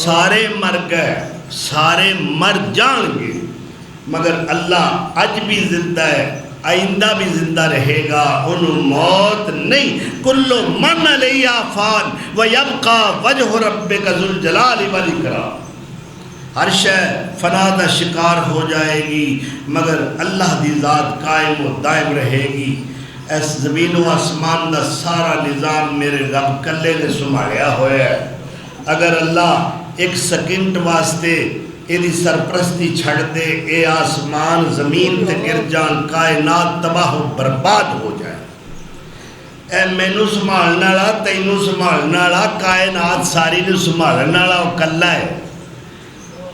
سارے مر گئے، سارے مر جان گے، مگر اللہ اج بھی زندہ ہے، آئندہ بھی زندہ رہے گا، انہوں موت نہیں۔ کل من علیہا فان ویبقى وجہ ربک ذو الجلال والاکرام۔ ہر شے فنا دا شکار ہو جائے گی، مگر اللہ دی ذات قائم و دائم رہے گی۔ اس زمین و آسمان دا سارا نظام میرے رب کلے نے سنبھالیا ہوا ہے۔ اگر اللہ ایک سیکنڈ واسطے ایدی سرپرستی چھڑ دے، اے آسمان زمین تے گر جان، کائنات تباہ و برباد ہو جائے۔ اے مینوں سنبھالنے والا، تینوں سنبھالنے والا، کائنات ساری نوں سنبھالنے والا وہ کلا ہے۔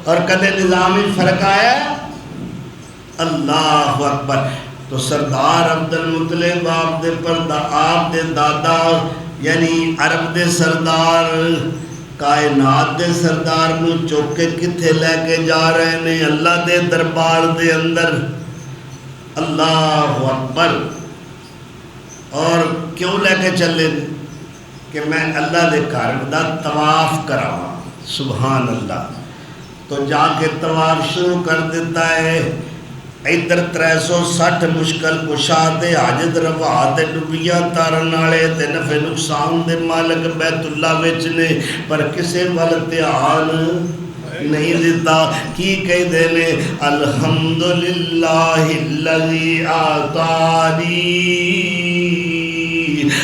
اور کدے نظامی فرق آیا ہے؟ اللہ اکبر۔ تو سردار عبد المطلب آپ دے پردہ، آپ دے دادا، یعنی عرب دے سردار، کائنات دے سردار نو چوک کے کتھے لے کے جا رہے نے؟ اللہ دے دربار دے اندر۔ اللہ اکبر۔ اور کیوں لے کے چلے کہ میں اللہ دے گھر دا طواف کراواں؟ سبحان اللہ۔ تو جا کے طواف شروع کر دیتا ہے۔ ادھر 360 مشکل کشا تے حاجت روا تے ڈبیاں تارن والے تے نفع نقصان دے مالک بیت اللہ وچ نے، پر کسے ول دھیان نہیں دیتا۔ کی کہندے نے؟ الحمدللہ الذی اعطانی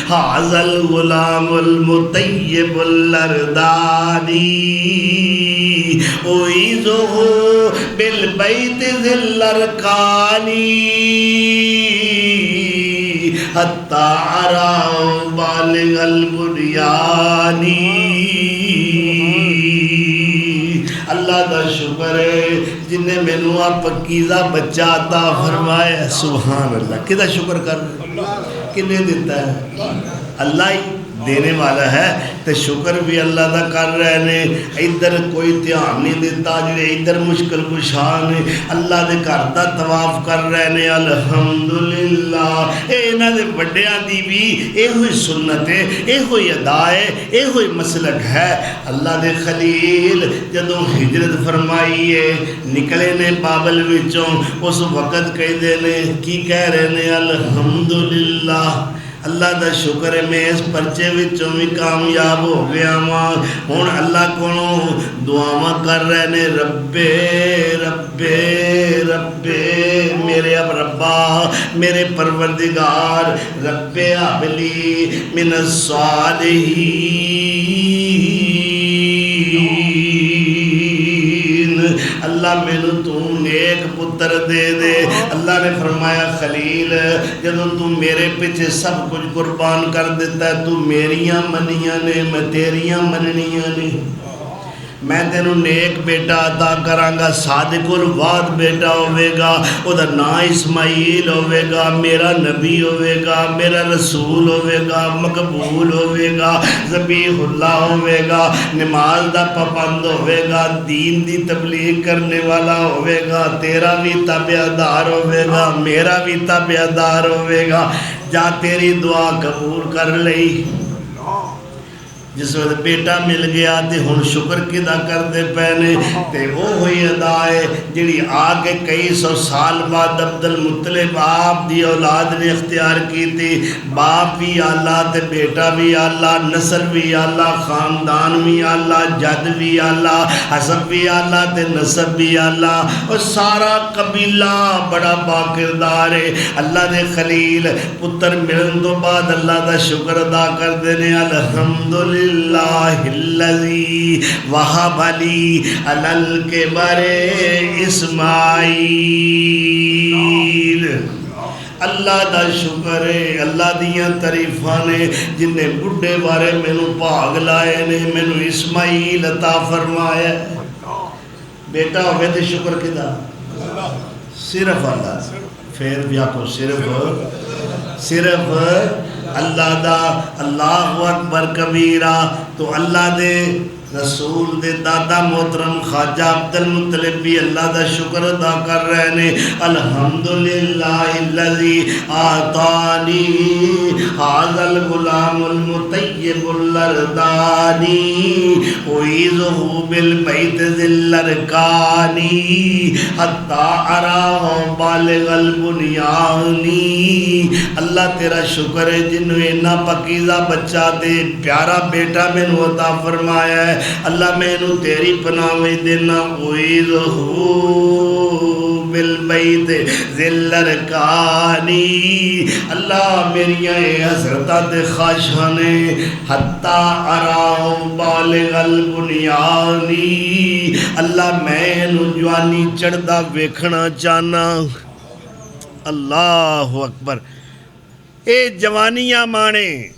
ھذا الغلام المطیب الاردانی اعیذہ بالبیت ذی الارکان حتی ارى بالغ البنیان۔ اللہ دا شکر ہے جن نے مینوں پکیزہ بچہ عطا فرمایا۔ سبحان اللہ۔ کدا شکر کر رہے؟ کنے دیتا ہے؟ اللہ ہی دینے والا ہے، تے شکر بھی اللہ دا کر رہے نے۔ ادھر کوئی دھیان نہیں دیتا، جڑے ادھر مشکل کشا نے اللہ دے گھر دا طواف کر رہے نے۔ الحمدللہ۔ اے انہاں دے وڈیاں دی بھی اے ہوئی سنت ہے، اے ہوئی ادا ہے، اے ہوئی مسلک ہے۔ اللہ دے خلیل جدوں ہجرت فرمائی ہے، نکلے نے بابل وچوں، اس وقت کہندے نے کی کہہ رہے نے؟ الحمدللہ اللہ دا شکر ہے میں اس پرچے وچوں بھی کامیاب ہو گیا ماں ہن اللہ کولوں دعاواں کر رہے نے ربے ربے ربے میرے اب ربا میرے پروردگار رب حبلی من الصالحین اللہ میں تو نیک پتر دے دے اللہ نے فرمایا خلیل جدوں تو میرے پیچھے سب کچھ قربان کر دیتا ہے تو میریاں منیاں نے میں تیریاں مننیاں نے میں تینوں نیک بیٹا عطا کرانگا صادق الوعد بیٹا ہوئے گا او دا نا اسماعیل ہوئے گا میرا نبی ہوئے گا میرا رسول ہوئے گا مقبول ہوئے گا ذبیح اللہ ہوئے گا نماز دا پابند ہوئے گا دین دی تبلیغ کرنے والا ہوئے گا تیرا بھی تابعدار ہوئے گا میرا بھی تابعدار ہوئے گا جا تیری دعا قبول کر لئی جس وقت بیٹا مل گیا تے ہن شکر کدا کردے پینے تے وہ ہوئی ادا ہے جڑی آگے کئی سو سال بعد عبد المطلب آپ دی اولاد نے اختیار کی تھی باپ بھی آلہ تے بیٹا بھی آلہ نسل بھی آلہ خاندان بھی آلہ جد بھی آلہ حسب بھی آلہ تے نسب بھی آلہ اور سارا قبیلہ بڑا باکردار ہے اللہ دے خلیل پتر ملن تو بعد اللہ دا شکر ادا کر دینے الحمدللہ اللہ الذی وہب لی علی الکبر اسماعیل اللہ دا شکر ہے اللہ دیاں تعریفاں نے جن نے بڑھے بارے مینوں بھاگ لائے نے مینوں اسماعیل عطا فرمایا بیٹا ہوئے تے شکر کدا صرف اللہ پھر بھی آپ کو صرف اللہ دا اللہ اکبر کبیرہ تو اللہ دے رسول دے دادا محترم خواجہ عبد المطلب بھی اللہ دا شکر ادا کر رہے نے الحمدللہ الذی آتانی ھذا الغلام المطیب الردانی اعیذہ بالبیت ذی الارکانی حتی اراہ بالغ البنیانی اللہ تیرا شکر ہے جنہوں اینا پکیزہ بچہ دے پیارا بیٹا میں نے عطا فرمایا ہے اللہ میں انہوں تیری پناہ میں دینا اعیذہ بالبیت ذی الارکانی اللہ میریاں حضرتات خواہشانے حتی اراہ بالغ البنیانی اللہ میں انہوں جوانی چڑھدا ویکھنا چاہنا اللہ اکبر اے جوانیاں مانے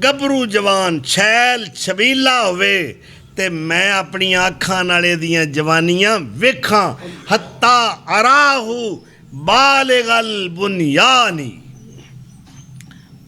گبرو جوان چھیل چھبیلا ہوئے تے میں اپنی آنکھاں نالے دیاں جوانیاں ویکھاں حتی اراہو بالغ البنیانی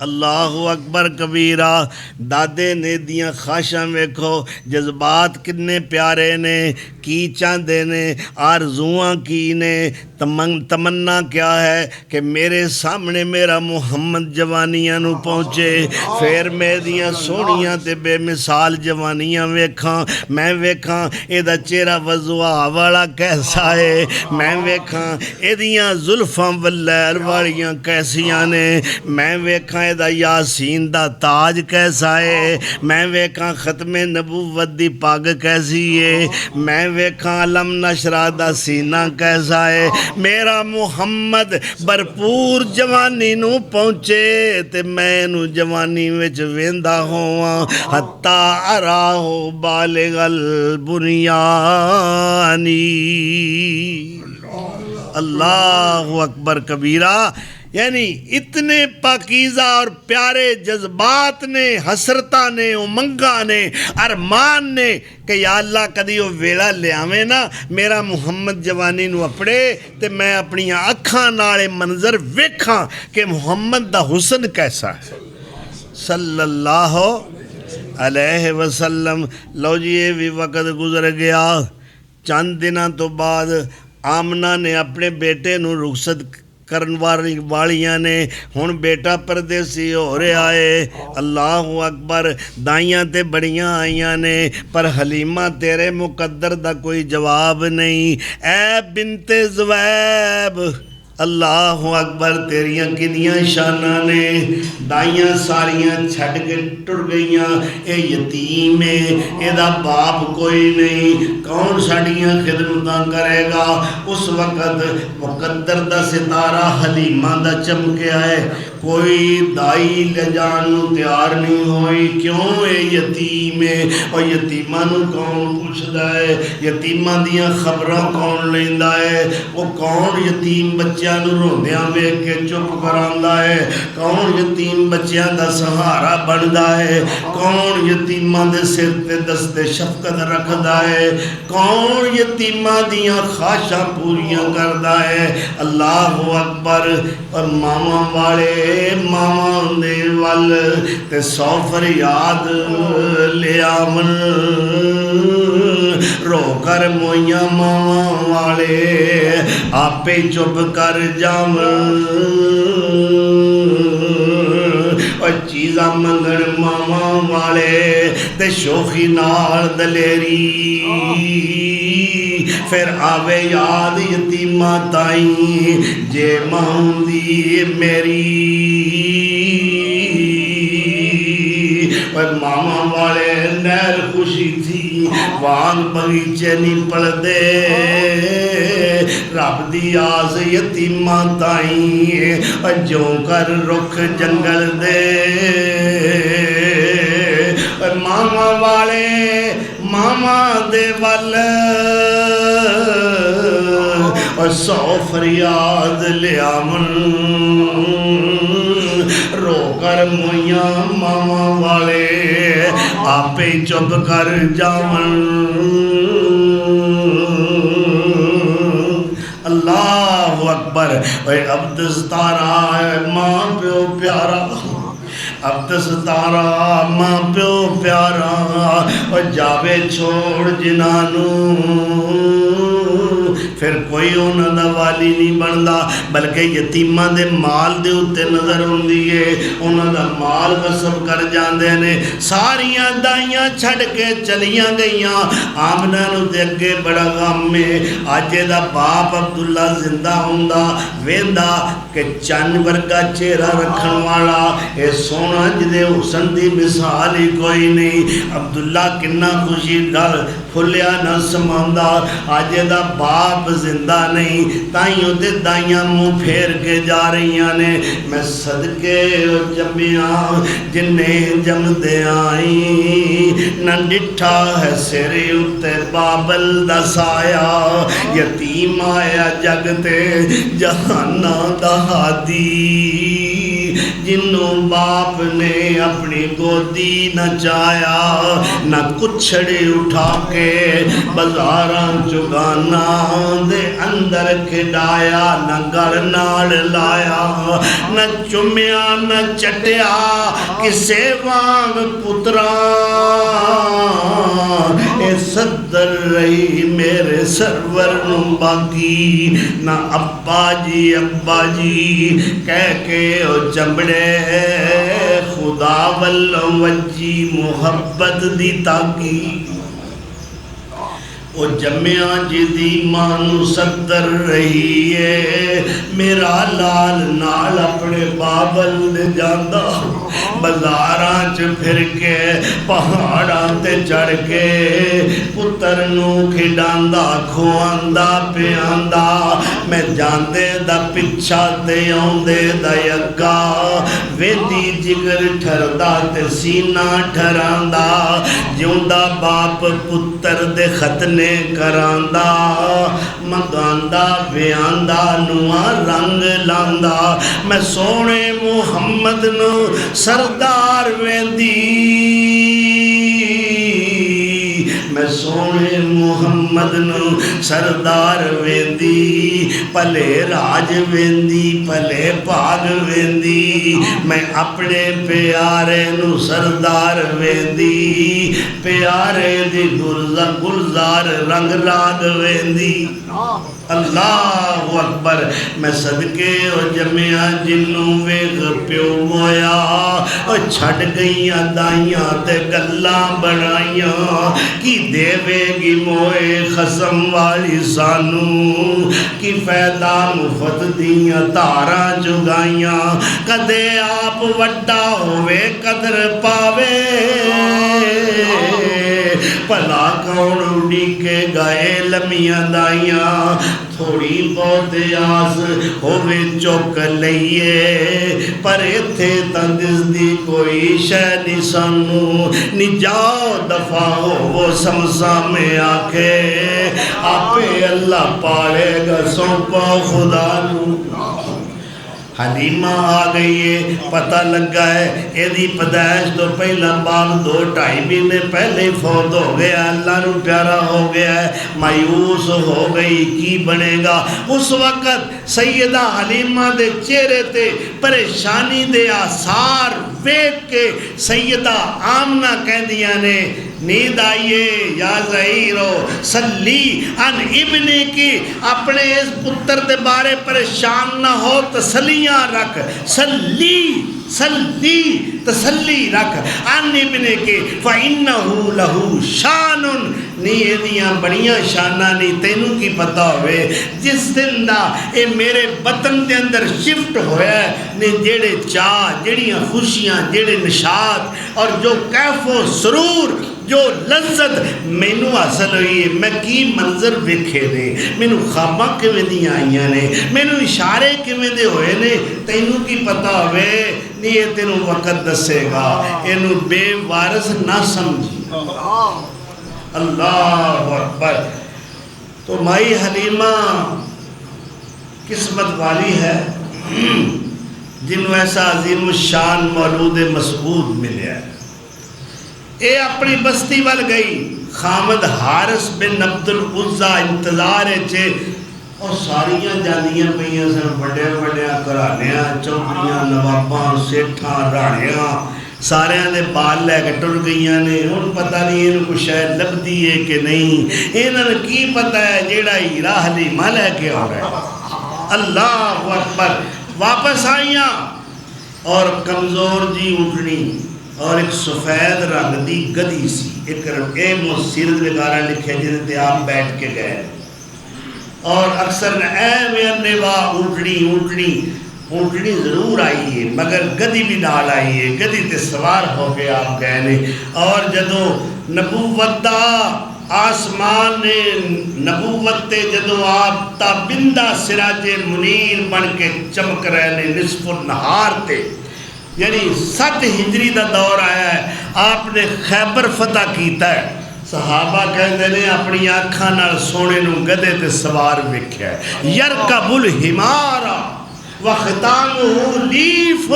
اللہ اکبر کبیرہ دادے نے دیاں خواہشاں ویکھو جذبات کتنے پیارے نے کی چاندے نے آرزواں کی نے تمنا کیا ہے کہ میرے سامنے میرا محمد جوانیاں نو پہنچے پھر میں دیاں سونیاں تے بے مثال جوانیاں ویکھاں میں ویکھاں اے دا چہرہ وضوع والا کیسا ہے میں ویکھاں اے دیاں زلفاں واللیل والیاں کیسیاں نے میں ویکھاں اے دا یاسین دا تاج کیسا ہے میں ویکھاں ختم نبوت دی پاگ کیسی ہے میں ویکھاں علم نشرہ دا سینہ کیسا ہے میرا محمد بھرپور جوانی نو پہنچے تے میں نو جوانی وچ ویندا ہوواں حتی اراہ بالغ البنیانی اللہ اکبر کبیرہ یعنی اتنے پاکیزہ اور پیارے جذبات نے حسرتہ نے امنگا نے ارمان نے کہ یا اللہ کدی وہ ویلا لے آویں نا میرا محمد جوانی نو اپڑے تے میں اپنی اکھاں نالے منظر ویکھاں کہ محمد دا حسن کیسا ہے صلی اللہ علیہ وسلم لو جی یہ بھی وقت گزر گیا چند دنوں تو بعد آمنہ نے اپنے بیٹے نو رخصت کرن والیاں نے ہن بیٹا پردیسی ہو رہے آئے اللہ اکبر دائیاں تے بڑیاں آئیاں نے پر حلیمہ تیرے مقدر دا کوئی جواب نہیں اے بنت زویب اللہ اکبر تیریاں کنیاں شاناں نے دائیاں ساریاں چھڑ کے ٹر گئیاں اے یتیم ہے اے دا باپ کوئی نہیں کون ساڑیاں خدمتاں کرے گا اس وقت مقدر دا ستارہ حلیمہ دا چمکے آئے کوئی دائی لے جانو تیار نہیں ہوئی کیوں اے یتیم ہے اور یتیمہ نو کون پوچھدا ہے یتیمہ دیاں خبراں کون لیندہ ہے وہ کون یتیم بچیاں نو روندیاں ویکھ کے چپ کراندا ہے کون یتیم بچیاں دا سہارا بندا ہے کون یتیماں دے سر تے دست شفقت رکھدا ہے کون یتیماں دیاں خواہشاں پوریاں کردا ہے اللہ اکبر اور ماما والے ماما دے ول تے سو فریاد لے آمن رو کر مویاں ماما والے آپے چپ کر جامن اور چیزاں منگن ماما والے تے شوخی نال دلیری پھر آوے یاد یتیمہ تائیں جے ماں دی میری اور ماما والے نیر خوشی تھی وان بغیچے نہیں پڑ دے رب دی آز یتیمہ تائیں اور جو کر رخ جنگل دے اور ماما والے ماما دے ول اور سو فریاد لے آمن رو کر مویاں ماما والے آپے چپ کر جامن اللہ اکبر اے عبد ستارہ اے ماں پیو پیارا عبد ستارہ ماں پیو پیارا اور جاوے چھوڑ جنانوں پھر کوئی انہاں دا والی نہیں بندا بلکہ یتیمہ دے مال دے اتے نظر ہوندی ہے انہاں دا مال غصب کر جاندے نے ساریاں دائیاں چھڑ کے چلیاں گئیاں آمنہ نو دے اگے بڑا غم میں آجے دا باپ عبداللہ زندہ ہوندہ ویندہ کہ چند ورگا چہرہ رکھن والا اے سونا جدے حسن دی مثال ہی کوئی نہیں عبداللہ کنہ خوشی ڈر پھلیا نہ سماندہ آجے دا باپ زندہ نہیں تائیوں دے دائیاں منہ پھیر کے جا رہیاں نے میں صدقے جمیاں جنہیں جم دے آئیں نہ ڈٹھا ہے سرے اتے بابل دا سایا یتیم آیا جگتے جہانا دہادی جنوں باپ نے اپنی گودی نہ چایا نہ کچھڑے اٹھا کے بزاراں چگانا دے اندر کھڈایا نہ گھر نال لایا نہ چمیا نہ چٹیا کسے وانگ پتراں اے صدر رہی میرے سرور نو باقی نہ ابا جی کہہ کے او چمبڑے خدا واللہ وجی محبت دی تاکی او جمعہ جدی مانو صدر رہی ہے میرا لال نال اپنے بابل دے جاندہ بزاراں چ پھر کے پہاڑاں تے چڑھ کے پتر نو کھڈاندا کھواندہ پیاندا میں جاندے دا پچھا تے آوندے دا یگا ویدی جگر ٹھردا تے سینہ ٹھراندا جوندا باپ پتر دے ختنے کراندا منگاندا ویاندا نواں رنگ لاندا میں سونے محمد نو سردار ویندی میں سونے محمد نو سردار ویندی پلے راج ویندی پلے پاگ ویندی میں اپنے پیارے نو سردار ویندی پیارے دی گلزار رنگ راگ ویندی اللہ اکبر میں صدقے او جمعہ جنوں ویغ پیو مویا او چھڑ گئیاں دائیاں تے گلاں بڑھائیاں کی دیوے گی موئے خسم والی سانو کی فیدہ مفت دیاں تاراں جگائیاں کدے آپ وڈا ہوئے قدر پاوے پلا کون اڑی کے گائے لمیاں دائیاں تھوڑی بہت آس ہوئے چوک لئیے پر ایتھے تندس دی کوئی شے نہیں سانو نی جاؤ دفع ہو وہ سمسا میں آکے آپے اللہ پاڑے گا سونپا خدا نو حلیمہ آ گئی ہے پتہ لگا ہے ایدی پیدائش تو پہلا بال 2-2.5 مہینے پہلے ہی فوت ہو گیا اللہ نو پیارا ہو گیا ہے مایوس ہو گئی کی بنے گا اس وقت سیدہ حلیمہ دے چہرے تے پریشانی دے آثار ویکھ کے سیدہ آمنہ کہہ دیا نے نیند آئیے یا زہیرو سلی ان ابنی کی اپنے اس پتر دے بارے پریشان نہ ہو تسلیاں رکھ سلی تسلی رکھ ان ابنی کی فَإِنَّهُ لَهُ شَانٌ نہیں ایدیاں بڑیاں شانہ نہیں تینوں کی پتہ ہوئے جس دن دا اے میرے بطن دے اندر شفٹ ہویا ہے نہیں جیڑے چاہ جیڑیاں خوشیاں جیڑے نشاط اور جو کیف و سرور جو لذت مینو حاصل ہوئی ہے میں کی منظر ویکھے نے مینو خواباں کیویں دیاں آئیاں نے مینو اشارے کیویں دے ہوئے نے تینوں کی پتہ ہوئے نہیں یہ تینوں وقت دسے گا اینو بے وارث نہ سمجھی اللہ اکبر تو مائی حلیمہ قسمت والی ہے جنہوں ایسا عظیم الشان مولود مسعود ملیا ہے اے اپنی بستی وال گئی خامد حارس بن عبد العزہ انتظار چھے اور ساریاں جانیاں پہیاں سن بڑے بڑے کرانیاں چوکیاں نواباں سیٹھاں راڑیاں سارے دے بال لے کے ٹر گئیاں نے ان پتہ نہیں ان کو شاید لب دیئے کہ نہیں انہوں کی پتہ ہے جیڑا ہیرا حلیمہ لے کے آ رہے اللہ اکبر واپس آئیاں اور کمزور جی اٹھنی اور ایک سفید رنگ دی گدی سی ایک سیرت وغیرہ لکھے جنہیں تے آپ بیٹھ کے گئے اور اکثر اے میرے واہ اونٹنی ضرور آئی ہے مگر گدی بھی نال آئی ہے گدی تے سوار ہو کے آپ گئے نے اور جدو نبوت دا آسمان نے نبوت تے جدو آپ تابندہ سراج منیر بن کے چمک رہے نے نصف النہار تے یعنی 7 ہجری دا دور آیا ہے آپ نے خیبر فتح کیتا ہے صحابہ کہتے ہیں اپنی آنکھاں نال سونے نو گدے تے سوار وکھیا ہے یرکب الحمار وختامہ لیف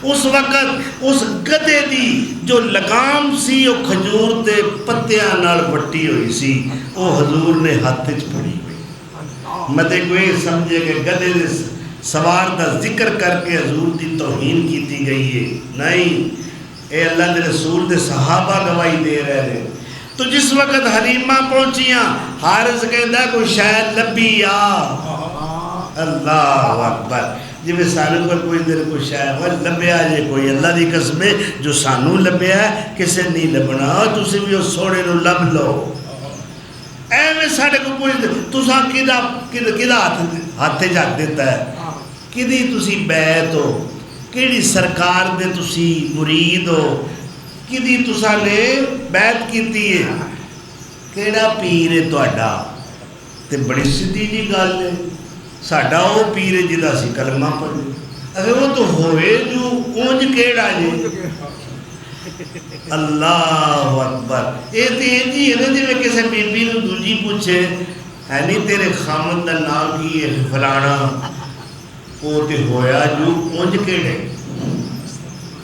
اس وقت اس گدے دی جو لگام سی وہ کھجور تے پتیاں نال وٹی ہوئی سی وہ حضور نے ہاتھ وچ پھڑی ہوئی متے کوئی سمجھے کہ گدے دے سوار دا ذکر کر کے حضور دی توہین کیتی گئی ہے نہیں اے اللہ دے رسول دے صحابہ گواہی دے رہے ہیں تو جس وقت حلیمہ پہنچیاں حارث کہندا کوئی شاید لبی آ اللہ اکبر جی میں سانو پر کوئی دیر کوئی شاید وہ لبیا جے کوئی اللہ دی قسم ہے جو سانو لبیا ہے کسے نہیں لبنا تسی بھی اس سوڑے نو لب لو اے میں ساڑے کو کوئی دیر تساں کدھا ہاتھے جاک دیتا ہے کدھی تسی بیعت ہو کیڑی سرکار دے تسی مرید ہو کدھی تساں نے بیعت کیتی ہے کیڑا پیر ہے تہاڈا تے بڑی سیدھی جی گل ہے ساڈا او پیر ہے جدا سی کلمہ پڑھے اگر وہ تو ہوئے جو اونج کیڑا جی اللہ اکبر اے تے جی ہے جی میں کسے بی بی نو دوجی پوچھے ہے نہیں تیرے خامد دا نام کی ہے فلانا وہ تے ہویا جو اونج کیڑے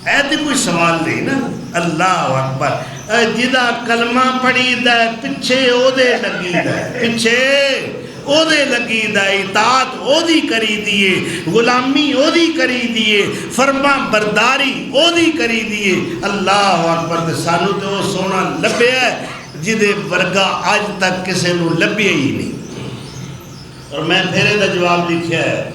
اے تے کوئی سوال نہیں نا اللہ اکبر جدا کلمہ پڑھی دا پچھے او دے لگی دا پچھے او دے لگی دا اطاعت او دی کری دیئے غلامی او دی کری دیئے فرما برداری او دی کری دیئے اللہ اکبر تے سانو تے او سونا لبیا ہے جدے ورگا آج تک کسے نو لبیا ہی نہیں اور میں پھر یہ جواب لکھا ہے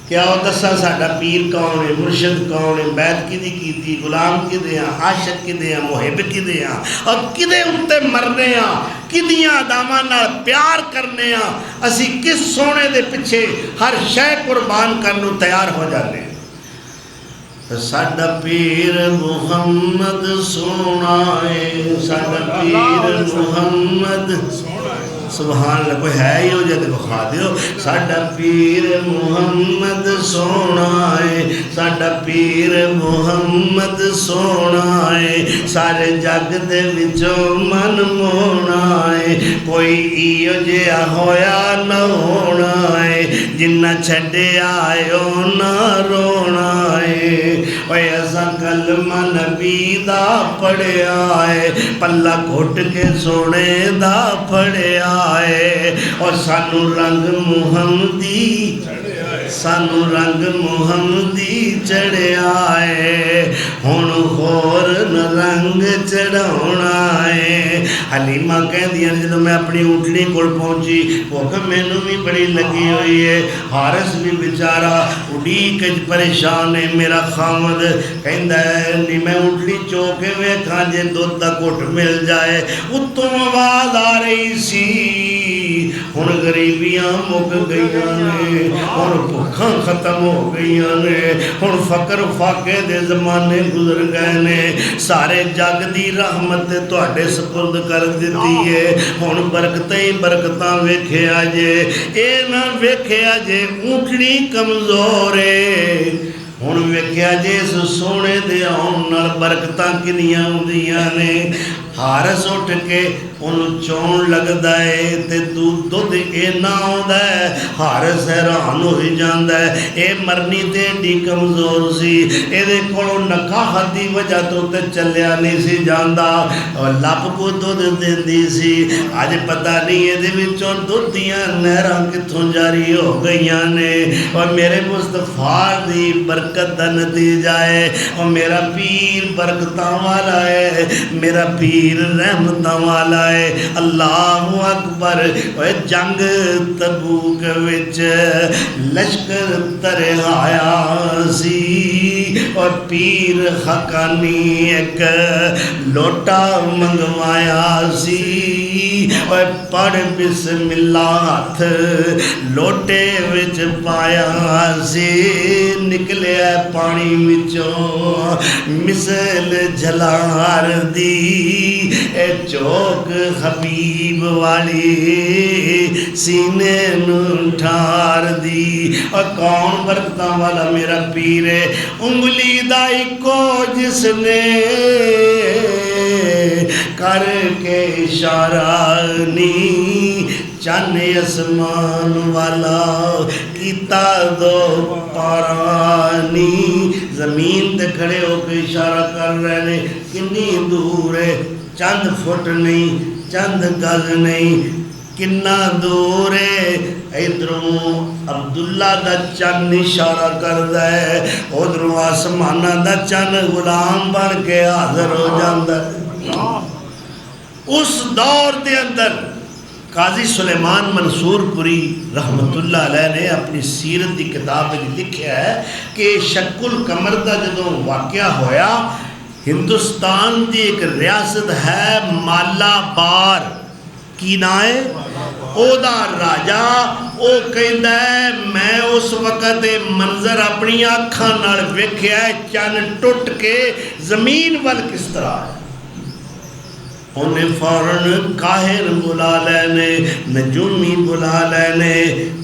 کہ آؤ دسا ساڈا پیر کون ہے، مرشد کون ہے، بیعت کدی کیتی، غلام کدے ہاں، عاشق کدے ہاں، محب کدے ہاں، اور کدے اُتے مرنے ہاں، کدیاں اداواں نال پیار کرنے ہاں، اسی کس سونے دے پیچھے ہر شے قربان کرنوں تیار ہو جانے ہیں۔ ساڈا پیر محمد سونا ہے، ساڈا پیر محمد سبحان اللہ، کوئی ہے ہی ہو جائے تو بخوا دیو۔ ساڈا پیر محمد سونا ہے، ساڈا پیر محمد سونا ہے، سارے جگ دے وچوں من مونا ہے، کوئی ایو جہا ہویا نہ ہونا ہے، جنہ چھڈے آئیو نہ رونا ہے۔ اوے اساں کلمہ نبی دا پڑھیا ہے، پلہ گھٹ کے سونے دا پڑھیا ہے، اور سانو رنگ محمدی، سانو رنگ محمدی چڑھیا ہے، ہن ہور نہ رنگ چڑھونا ہے۔ حلیمہ کہہ دیا جدوں میں اپنی اونٹنی کول پہنچی، وہ کہ مینوں بھی بڑی لگی ہوئی ہے، حارث بھی بیچارہ اڈیک پریشان ہے، میرا خامد کہندا ہے نہیں میں اونٹنی چو کے ویکھاں جے دودھ دا گھٹ مل جائے۔ اتوں آواز آ رہی سی ہن غریبیاں مک گئیاں نے، ہن بھکھاں ختم ہو گئیاں نے، ہن فقر فاقے دے زمانے گزر گئے نے، سارے جگ دی رحمت تواڈے سپرد کر دتی ہے، ہن برکتاں ہی برکتاں ویکھیا جے، اے نہ ویکھیا جے اونٹنی کمزور ہے، ہن ویکھیا جے اس سونے دے آن نال برکتاں کنیاں ہوندیاں نے۔ حارث اٹھ کے انہوں چون لگدا ہے تے دودھ اے نہ ہوندا ہے، حارث حیران ہوئی جاندا ہے، اے مرنی تے ایڈی کمزور سی، اے دے کولوں نکاحت دی وجہ تو تے چلیا نہیں سی جاندا، اور لب کو دودھ دیندی سی، اج پتہ نہیں اے دے وچوں دودھ دیاں نہراں کتھوں جاری ہو گئیاں نے، اور میرے مصطفیٰ دی برکت دا نتیجہ ہے، اور میرا پیر برکتاں والا ہے، میرا پیر رحمتاں والا ہے۔ اللہ اکبر۔ جنگ تبوک وچ لشکر ترہایا سی، اور پیر حقانی ایک لوٹا منگوایا سی، اور پڑھ بسم اللہ ہاتھ لوٹے وچ پایا سی، نکلے پانی وچوں مثل جھلار دی، اے چوک حبیب والی سینے نو ٹھار دی۔ اور کون برکتاں والا میرا پیر ہے، انگلی دائی کو جس نے کر کے اشارہ نی، چن اسمان والا کیتا دو پارانی، زمین تے کھڑے ہو کے اشارہ کر رہے نے، کنی دور ہے، چند فٹ نہیں، چند گز نہیں، کنا دور ہے۔ ادھروں عبداللہ دا چن اشارہ کردا ہے، ادھروں آسمانہ دا چن غلام بن کے حاضر ہو جاندا ہے۔ اس دور دے اندر قاضی سلیمان منصور پوری رحمت اللہ علیہ نے اپنی سیرت دی کتاب میں لکھیا ہے کہ شق القمر دا جدوں واقعہ ہویا، ہندوستان دی ایک ریاست ہے مالابار، کی نا ہے او دا راجہ، او کہندا ہے میں اس وقت منظر اپنی آنکھاں نال ویکھیا ہے، چن ٹوٹ کے زمین ول کس طرح ہے۔ انہیں فوراً کاہر بلا لینے، نجومی بلا لینے،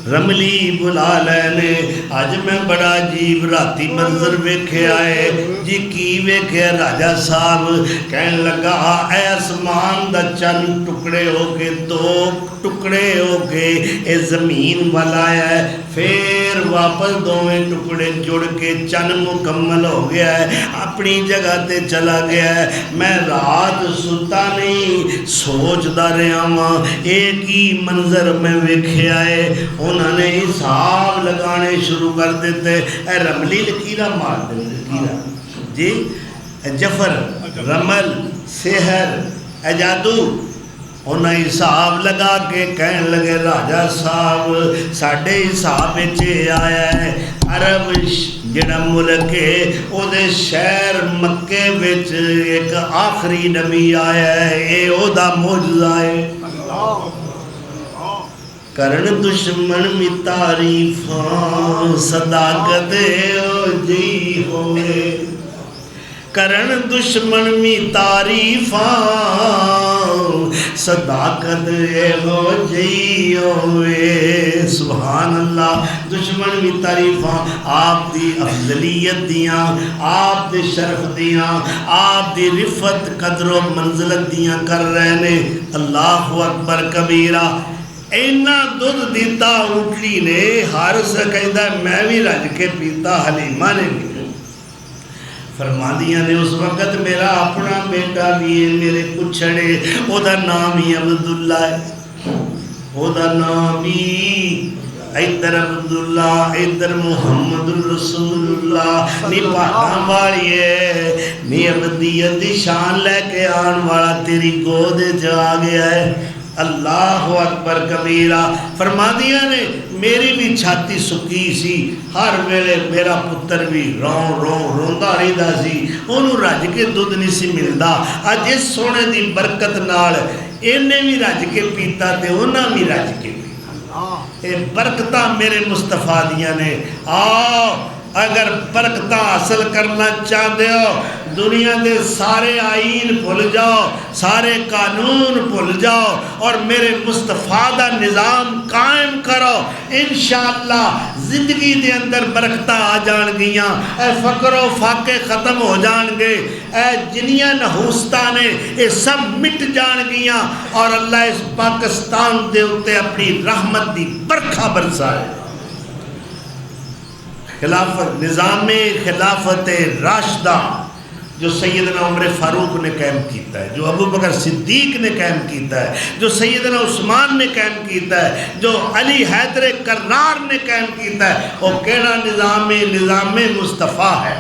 رملی بلا لینے، آج میں بڑا عجیب راتی منظر ویکھے آئے، جی کی ویکھے راجہ صاحب، کہنے لگا اے آسمان دا چند ٹکڑے ہو کے دو ٹکڑے ہو کے اے زمین والا ہے، پھر واپس دوویں ٹکڑے جڑ کے چند مکمل ہو گیا ہے، اپنی جگہ تے چلا گیا ہے۔ میں رات ستا نہیں، سوچدا رہا ماں ایک ہی منظر میں ویکھے آئے۔ انہوں نے حساب لگانے شروع کر دیتے، اے رملی لکیرہ مار دے لکیرہ جی، اے جفر، رمل، سحر، اے جادو، انہیں حساب لگا کے کہن لگے راجا صاحب ساڈے حساب آیا ہے عرب جڑا ملک ہے او دے شہر مکے وچ ایک آخری نبی آیا ہے اے او دا معجزہ ہے کرن دشمن می تعریفاں صداقت او جی ہوئے کرن دشمن می تعریفاں صداقت ہو جئی ہوئے سبحان اللہ دشمن می تعریفاں آپ دی افضلیت دیاں آپ دے شرف دیاں آپ دی رفت قدر و منزلت دیاں کر رہے نے اللہ اکبر کبیرہ اینا دودھ دیتا اٹھلی نے حارث کہتا ہے میں بھی رج کے پیتا حلیمہ نے بھی فرما دیا نے اس وقت میرا اپنا بیٹا بھی ہے میرے کچھڑے او دا نام ہی عبداللہ ہے او دا نام ہی ادھر عبداللہ ادھر محمد الرسول اللہ نی پاکاں والی ہے نی عبدیت دی شان لے کے آن والا تیری گود جا گیا ہے اللہ اکبر کبیرہ فرما دیا نے میری بھی چھاتی سکی سی ہر ویلے میرا پتر بھی روندہ رہتا سی انہوں رج کے دودھ نہیں سی ملدا اج اس سونے دی برکت نال انہیں بھی رج کے پیتا تے انہاں بھی رج کے پیتا اے برکتاں میرے مصطفیٰ دیا نے آؤ اگر برکتاں حاصل کرنا چاہتے ہو دنیا دے سارے آئین بھول جاؤ سارے قانون بھول جاؤ اور میرے مصطفیٰ دا نظام قائم کرو انشاءاللہ زندگی دے اندر برکتاں آ جان گیاں اے فقر و فاقے ختم ہو جان گے اے جنیاں نحوستانے اے سب مٹ جان گیاں اور اللہ اس پاکستان دے ہوتے اپنی رحمت دی برکھا برسائے خلافت نظام خلافت راشدہ جو سیدنا عمر فاروق نے قائم کیتا ہے جو ابو بکر صدیق نے قائم کیتا ہے جو سیدنا عثمان نے قائم کیتا ہے جو علی حیدر کرار نے قائم کیتا ہے وہ کہنا نظام مصطفیٰ ہے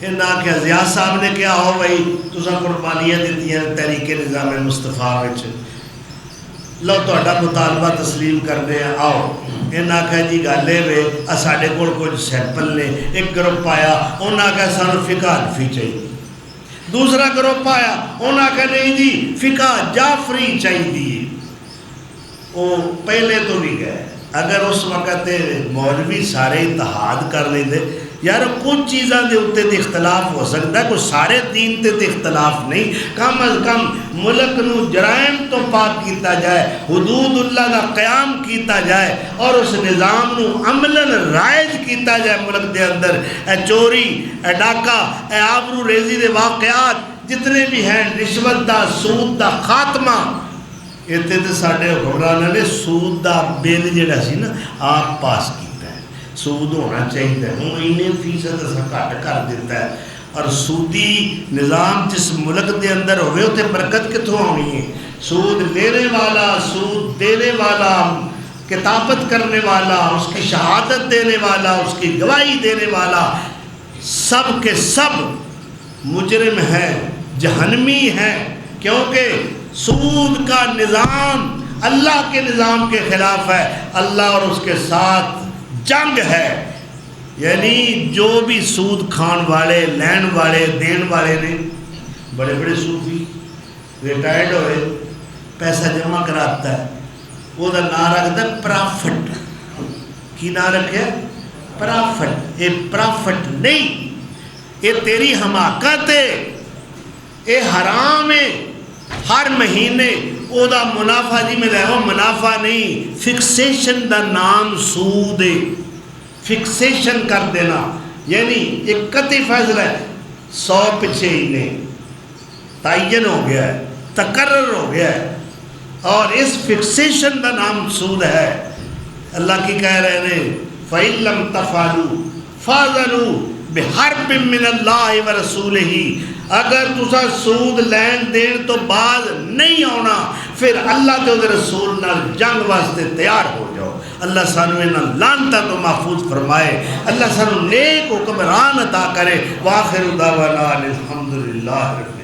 انہاں کہ ضیاء صاحب نے کیا ہو بھائی تساں قربانیاں دیتی ہیں تحریک نظام مصطفیٰ وچ لو تہاڈا مطالبہ تسلیم کرنے آؤ انہاں کہا جی گالے وے ساڈے کول کچھ سیمپل نے ایک گروپ آیا انہاں کہا سانو فقہ حنفی چاہیے دوسرا گروپ آیا انہاں کہا نہیں جی فقہ جعفری چاہیے وہ پہلے تو بھی گئے اگر اس وقت مولوی سارے اتحاد کر لیں دے یار کچھ چیزاں دے ہوتے تے اختلاف ہو سکتا ہے کوئی سارے دین تے اختلاف نہیں کم از کم ملک نو جرائم تو پاک کیتا جائے حدود اللہ دا قیام کیتا جائے اور اس نظام نو عملاً رائج کیتا جائے ملک دے اندر اے چوری اے ڈاکہ اے آبرو ریزی دے واقعات جتنے بھی ہیں رشوت دا سود دا خاتمہ اتنے تے ساڑھے حکمرانہ نے سود دا بل جڑا سی نا آپ پاس کیتا ہے سود ہونا چاہیے ہوں انہیں فیصد اسا کٹ کر دیتا ہے اور سودی نظام جس ملک دے اندر ہوئے ہوتے برکت کتوں ہونی ہے سود لینے والا سود دینے والا کتابت کرنے والا اس کی شہادت دینے والا اس کی گواہی دینے والا سب کے سب مجرم ہیں جہنمی ہیں کیونکہ سود کا نظام اللہ کے نظام کے خلاف ہے اللہ اور اس کے ساتھ جنگ ہے یعنی جو بھی سود کھان والے لین والے دین والے نے بڑے بڑے صوفی ریٹائرڈ ہوئے پیسہ جمع کراتا ہے وہ دا نام رکھتا ہے پرافٹ کی نام رکھے پرافٹ یہ پرافٹ نہیں یہ تیری حماقت ہے یہ حرام ہے ہر مہینے او دا منافع جی میں رہو منافع نہیں فکسیشن دا نام سود ہے فکسیشن کر دینا یعنی ایک قطعی فیصلہ ہے 100 پچھے ہی نہیں تعین ہو گیا ہے تقرر ہو گیا ہے اور اس فکسیشن دا نام سود ہے اللہ کی کہہ رہے ہیں فَإِن لَمْ تَفْعَلُوا فَأْذَنُوا بِحَرْبٍ مِّنَ اللَّهِ وَرَسُولِهِ اگر تسا سود لین دین تو بعد نہیں ہونا پھر اللہ تے دے رسول نال جنگ واسطے تیار ہو جاؤ اللہ سانو انہاں لعنتاں تو محفوظ فرمائے اللہ سانو نیک حکمران عطا کرے وآخر دعوانا الحمدللہ رب